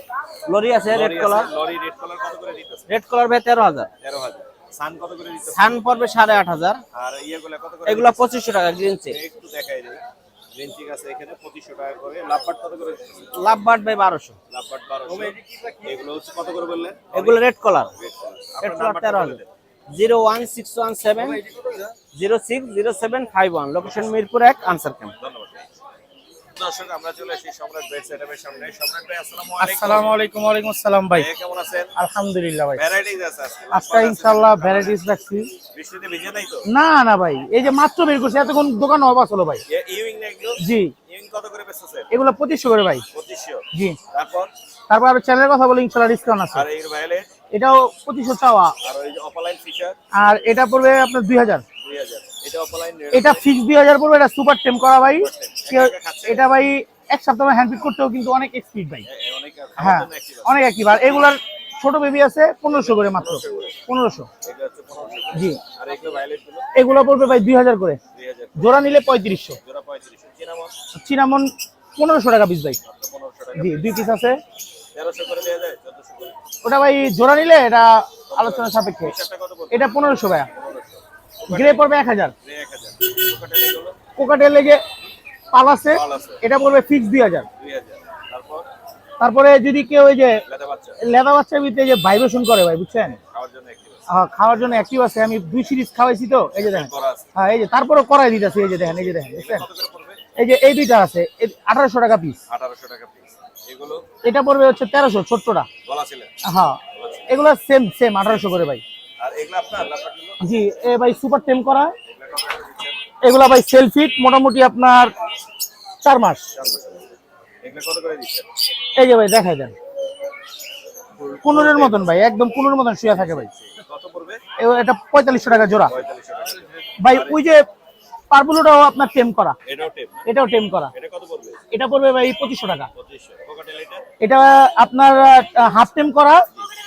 লরি আছে red colour. Lorry red colour কত করে দিতেছে? রেড কালার ভাই 13,000। 13,000। সান কত করে দিতেছে? সান পড়বে 8,500। আর ইয়েগুলা কত করে? এগুলা 2500 টাকা গ্রিন চেক। একটু দেখাই দিই। গ্রিন চিক আছে এখানে 2500 টাকা করে। লাভবাট কত করে দিতেছে? লাভবার্ড ভাই 1200। লাভবাট 1200। এগুলো হচ্ছে কত করে বললেন? এগুলো red colour. Red colour. Red আপনার কালার নাম্বারটা বলে 13,000। দেন। 01617060751, লোকেশন মিরপুর 1 আনসার ক্যাম্প। ধন্যবাদ। দর্শক আমরা চলে আসি সম্রাট বেড সেটআপের সামনে। সম্রাট ভাই আসসালামু আলাইকুম। আসসালামু আলাইকুম। ওয়ালাইকুম আসসালাম ভাই। ভাই কেমন আছেন? আলহামদুলিল্লাহ ভাই। ভ্যারাইটিজ আছে আজকে। আজকে ইনশাআল্লাহ ভ্যারাইটিস রাখছি। বৃষ্টিতে ভিজে নাই তো? না না ভাই, এই যে মাত্র বের করছি, এতক্ষণ দোকান অবাস হলো ভাই। ইউইং না এগুলো? জি। ইউইং কত করে বেচছেন? এগুলো 2500 করে ভাই। 2500। জি। তারপর আর চ্যানেলের কথা বলি, ইনশাআল্লাহ ডিসকাউন্ট আছে। আর এই ভায়োলেট? এটাও 2500 চাওয়া। আর ওই যে অপালাইন ফিচার? আর এটা পড়বে আপনার 2000। 2000। এটা অপালাইন রেড। এটা ফিক্স 2000 পড়বে। এটা সুপার টেম করা ভাই। এটা ভাই এক সপ্তাহ হ্যান্ড ফিট করতেও কিন্তু অনেক স্পিড ভাই। অনেক হ্যাঁ অনেক একই বার। এগুলার ছোট বেবি আছে 1500 করে মাত্র। 1500। এটা হচ্ছে 1500। জি। আর এগুলো ভায়োলেট গুলো? এগুলো পড়বে ভাই 2000 করে। 2000। জোড়া নিলে 3500। জোড়া 3500। চিনামন? চিনামন 1500 টাকা পিস ভাই। 1500 টাকা। জি 2 পিস আছে। 1300 করে দেয়া যায়? 1400 করে? ওটা ভাই জোড়া নিলে এটা আলোচনা সাপেক্ষে। ফিচারটা কত পড়বে? এটা 1500 ভাইয়া। গ্রে পড়বে 1000। গ্রে 1000। কোকাটেল এগুলো? কোকাটেল লেগে পাল আছে, পাল আছে। এটা পড়বে ফিক্স 2000। 2000। তারপর তারপরে যদি কেউ ওই যে লেদা বাচ্চা? লেদা বাচ্চার ভিতরে যে ভাইব্রেশন করে ভাই, বুঝছেন? খাওয়ার জন্য একটি আছে। খাওয়ার জন্য অ্যাক্টিভ আছে। আমি 2 সিরিজ খাওয়াইছি তো, এই যে দেখেন। করা আছে। হ্যাঁ এই যে তারপরে করাই দিতেছি, এই যে দেখেন, এই যে দেখেন, বুঝছেন? কত করে পড়বে? এই যে এই দুইটা আছে 1800 টাকা পিস। 1800 টাকা পিস। এগুলো? এটা পড়বে হচ্ছে 1300 ছোটটা। গলা ছিল? হ্যাঁ এগুলো সেম 1800 করে ভাই। আর এগুলো আপনার লাভবাটগুলো? জি এ ভাই সুপার টেম করা। এগুলো কত করে দিচ্ছেন? এগুলা ভাই সেল ফিট, মোটামুটি আপনার 4 মাস। এগুলো কত করে দিচ্ছেন? এই যে ভাই দেখাই দেন, কুনুরের মতন ভাই, একদম কুনুরের মতন শুয়ে থাকে ভাই। কত পড়বে? এটা 4500 টাকা জোড়া 4500 টাকা। ভাই। ওই যে পার্পলটাও আপনার টেম করা, এটাও টেপ? এটাও টেম করা। এটা কত পড়বে? এটা পড়বে ভাই 2500 টাকা। 2500। কোকাটেল এটা? এটা আপনার হাফ টেম করা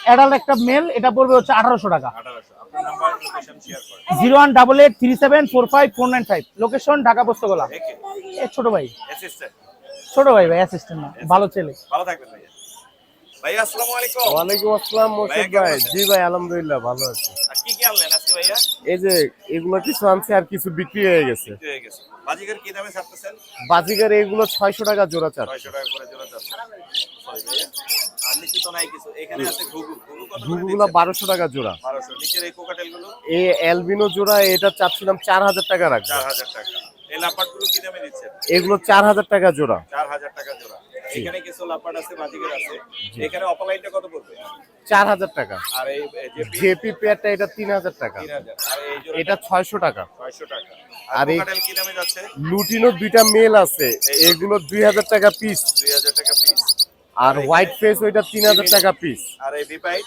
অ্যাডাল্ট একটা মেল, এটা পড়বে হচ্ছে 1800 টাকা। 1800। আপনার নাম্বার লোকেশন শেয়ার করেন। 01883745495, লোকেশন ঢাকা পোস্তগোলা। এ ছোট ভাই, অ্যাসিস্ট্যান্ট? ছোট ভাই, ভাই অ্যাসিস্ট্যান্ট না, ভালো ছেলে। ভালো থাকবেন ভাইয়া। ভাইয়া আসসালামু আলাইকুম। ওয়ালাইকুম আসসালাম মোর্শেদ ভাই। জি ভাই আলহামদুলিল্লাহ ভালো আছি। আর কি কি আনলেন আজকে ভাইয়া? এই যে এগুলো কিছু আনছি আর কিছু বিক্রি হয়ে গেছে। বিক্রি হয়ে গেছে। বাজিকার কি দামে ছাড়তেছেন? বাজিগার এগুলো 600 টাকা জোড়া চার। 600 টাকা করে জোড়া চাচ্ছে। সরি ভাইয়া। আর নিচে তো নাই কিছু। এখানে আছে ঘুঘু। ঘুঘু কত করে ঘুঘুগুলো দিচ্ছেন? 1200 টাকা জোড়া। 1200। নিচের এই কোকাটেল গুলো? এই অ্যালবিনো জোড়া এটা চাচ্ছিলাম 4000 টাকা রাখবো। 4000 টাকা। এই লাপাটগুলো কি দামে দিচ্ছেন? এগুলো 4000 টাকা জোড়া। 4000 টাকা জোড়া। এখানে কিছু লাপাট আছে, বাজিকার আছে। এখানে অপালাইনটা কত পড়বে? 4000 টাকা। আর এই যে জেপি পেয়ারটা এটা 3000 টাকা। 3000। আর এই জোড়া এটা 600 টাকা। 600 টাকা। আর আর এই কোকাটেল কি দামে যাচ্ছে? লুটিনো দুইটা মেল আছে, এগুলো 2000 টাকা পিস। 2000 টাকা পিস। আর হোয়াইট ফেস ওইটা 3000 টাকা পিস। আর এই ভিপাইট?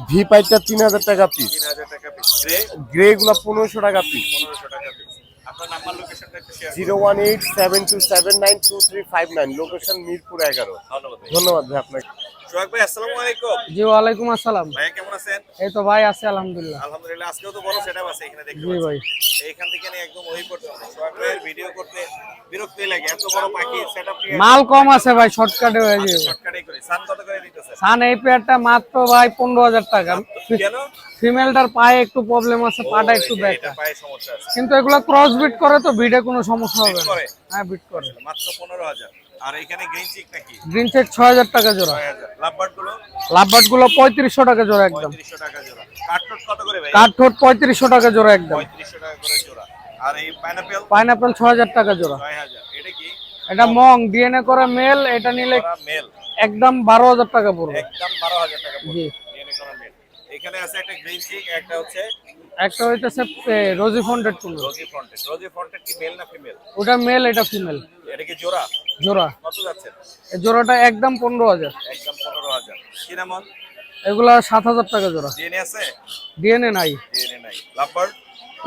ভি পাইটটা 3000 টাকা পিস। 3000 টাকা পিস। গ্রে? গ্রে গুলা 1500 টাকা পিস। 1500 টাকা পিস। আপনার নাম্বার লোকেশনটা একটু শেয়ার করুন। 01872792359, লোকেশন মিরপুর 11। ধন্যবাদ ভাই। ধন্যবাদ ভাই আপনাকে। সোহাগ ভাই আসসালামু আলাইকুম। জি ওয়ালাইকুম আসসালাম। ভাই কেমন আছেন? এই তো ভাই আছে আলহামদুলিল্লাহ। আলহামদুলিল্লাহ। আজকেও তো বড় সেটআপ আছে এখানে দেখতে জি পাচ্ছি। ভাই। এইখান থেকে নিয়ে একদম ওই পর্যন্ত সোহাগ ভাইয়ের ভিডিও করতে বিরক্তি লাগে, এত বড় পাখি সেটআপ নিয়ে। মাল কম আছে ভাই, শর্টকাটে হয়ে যাবে। শর্টকাটে করে সান কত করে দিতেছে? সান এই পেয়ারটা মাত্র ভাই 15,000 টাকা। কেন? ফিমেলটার পায়ে একটু প্রবলেম আছে, পাটা একটু ব্যাক, এটা পায়ে সমস্যা আছে। কিন্তু এগুলো ক্রস বিট করে তো বিটে কোনো সমস্যা হবে না। করে? হ্যাঁ বিট করে। মাত্র 15,000। আর এখানে গ্রিন চিক নাকি? গ্রিন চেক 6,000 টাকা জোড়া। 6,000। লাভবার্ড গুলো? লাভবার্ড গুলো 3500 টাকা জোড়া একদম। 3500 টাকা জোড়া। কাঠঠোঁট কত করে ভাই? কাঠঠোঁট 3500 টাকা জোড়া একদম। 3500 টাকা করে জোড়া। আর এই পাইনাপল? পাইনাপল 6,000 টাকা জোড়া। 6,000। এটা কি? এটা মং ডিএনএ করা মেল, এটা নিলে মেল একদম 12,000 টাকা পড়বে। একদম 12,000 টাকা পড়বে। জি। ডিএনএ করা মেল। এখানে আছে একটা গ্রিন চিক, একটা হচ্ছে একটা হইতেছে রোজি ফন্টেড কোন। রোজি ফন্টেড। রোজি ফন্টেড কি মেল না ফিমেল? ওটা মেল, এটা ফিমেল। এটা কি জোড়া? জোড়া। কত যাচ্ছে? এই জোড়াটা একদম 15,000। একদম 15,000। সিনামন? এগুলা 7,000 টাকা জোড়া। ডিএনএ আছে? ডিএনএ নাই। ডিএনএ নাই। লাভবার্ড?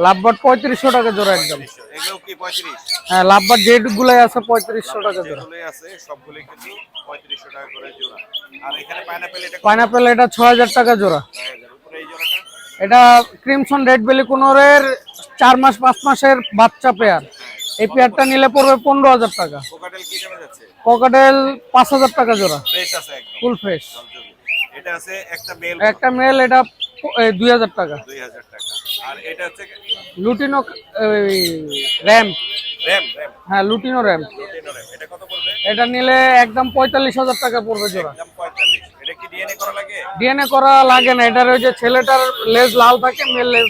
লাভবার্ড 3500 টাকা জোড়া একদম। এগুলো কি 35? হ্যাঁ লাভবার্ড ডেট গুলাই আছে 3500 টাকা জোড়া। যেগুলোই আছে সবগুলোই কিন্তু 3500 টাকা করে জোড়া। আর এখানে পাইনাপল এটা কত? পাইনাপল এটা 6,000 টাকা জোড়া। 6,000। উপরে এই জোড়াটা? এটা ক্রিমসন রেড বেলি কোনোরের 4 মাস 5 মাসের বাচ্চা পেয়ার। এই পেয়ারটা নিলে পড়বে 15,000 টাকা। কোকাটেল কি দামে যাচ্ছে? কোকাটেল 5,000 টাকা জোড়া। ফ্রেশ আছে একদম। Full fresh. এটা আছে একটা মেল। একটা মেল, এটা 2,000 টাকা। 2,000 টাকা। আর এটা হচ্ছে লুটিনো র্যাম। র‍্যাম। হ্যাঁ লুটিনো র্যাম। Lutino RAM. এটা কত পড়বে? এটা নিলে একদম 45,000 টাকা পড়বে জোড়া। একদম 45। এটা কি ডিএনএ করা লাগে? ডিএনএ করা লাগে না, এটার ওই যে ছেলেটার লেজ লাল থাকে, মেল লেজ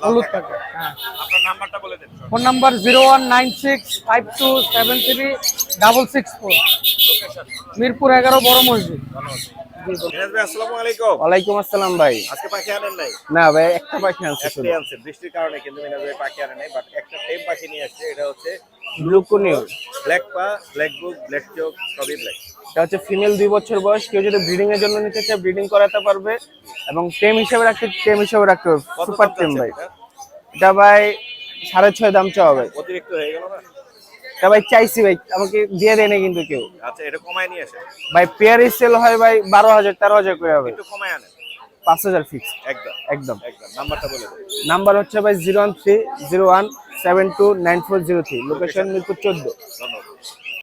হলুদ থাকে। হ্যাঁ। আপনার নাম্বারটা বলে দেন। Phone number 019652736664। লোকেশন? মিরপুর 11 বড় মসজিদ। মিরাজ ভাই আসসালামু আলাইকুম। ওয়ালাইকুম আসসালাম ভাই। আজকে পাখি আনেন নাই? না ভাই, একটা পাখি আনছে শুধু। একটাই আনছে। বৃষ্টির কারণে কিন্তু মিরাজ ভাই পাখি আনে নাই, বাট একটা টেম পাখি নিয়ে আসছে। এটা হচ্ছে ব্লু কুনিও। ব্ল্যাক পা, ব্ল্যাক বুক, ব্ল্যাক চোক, সবই ব্ল্যাক। এটা হচ্ছে ফিমেল 2 বছর বয়স। কেউ যদি ব্রিডিং এর জন্য নিতে চায় ব্রিডিং করাতে পারবে, এবং টেম হিসেবে রাখতে পারবে। কত সুপার দাম টেম চাচ্ছেন ভাই। এটা? এটা ভাই 6.5 দাম চাওয়া ভাই। অতিরিক্ত হয়ে গেল না? এটা ভাই চাইছি ভাই, আমাকে দিয়ে দেয় না কিন্তু কেউ। আচ্ছা, এটা কমায় নিয়ে আসে। ভাই পেয়ারে সেল হয় ভাই 12,000 13,000 করে হবে। একটু কমায় আনেন। 5,000 ফিক্স একদম একদম। একদম। নাম্বারটা বলে দেন। নাম্বার হচ্ছে ভাই 01301729403। লোকেশন মিরপুর 14। ধন্যবাদ।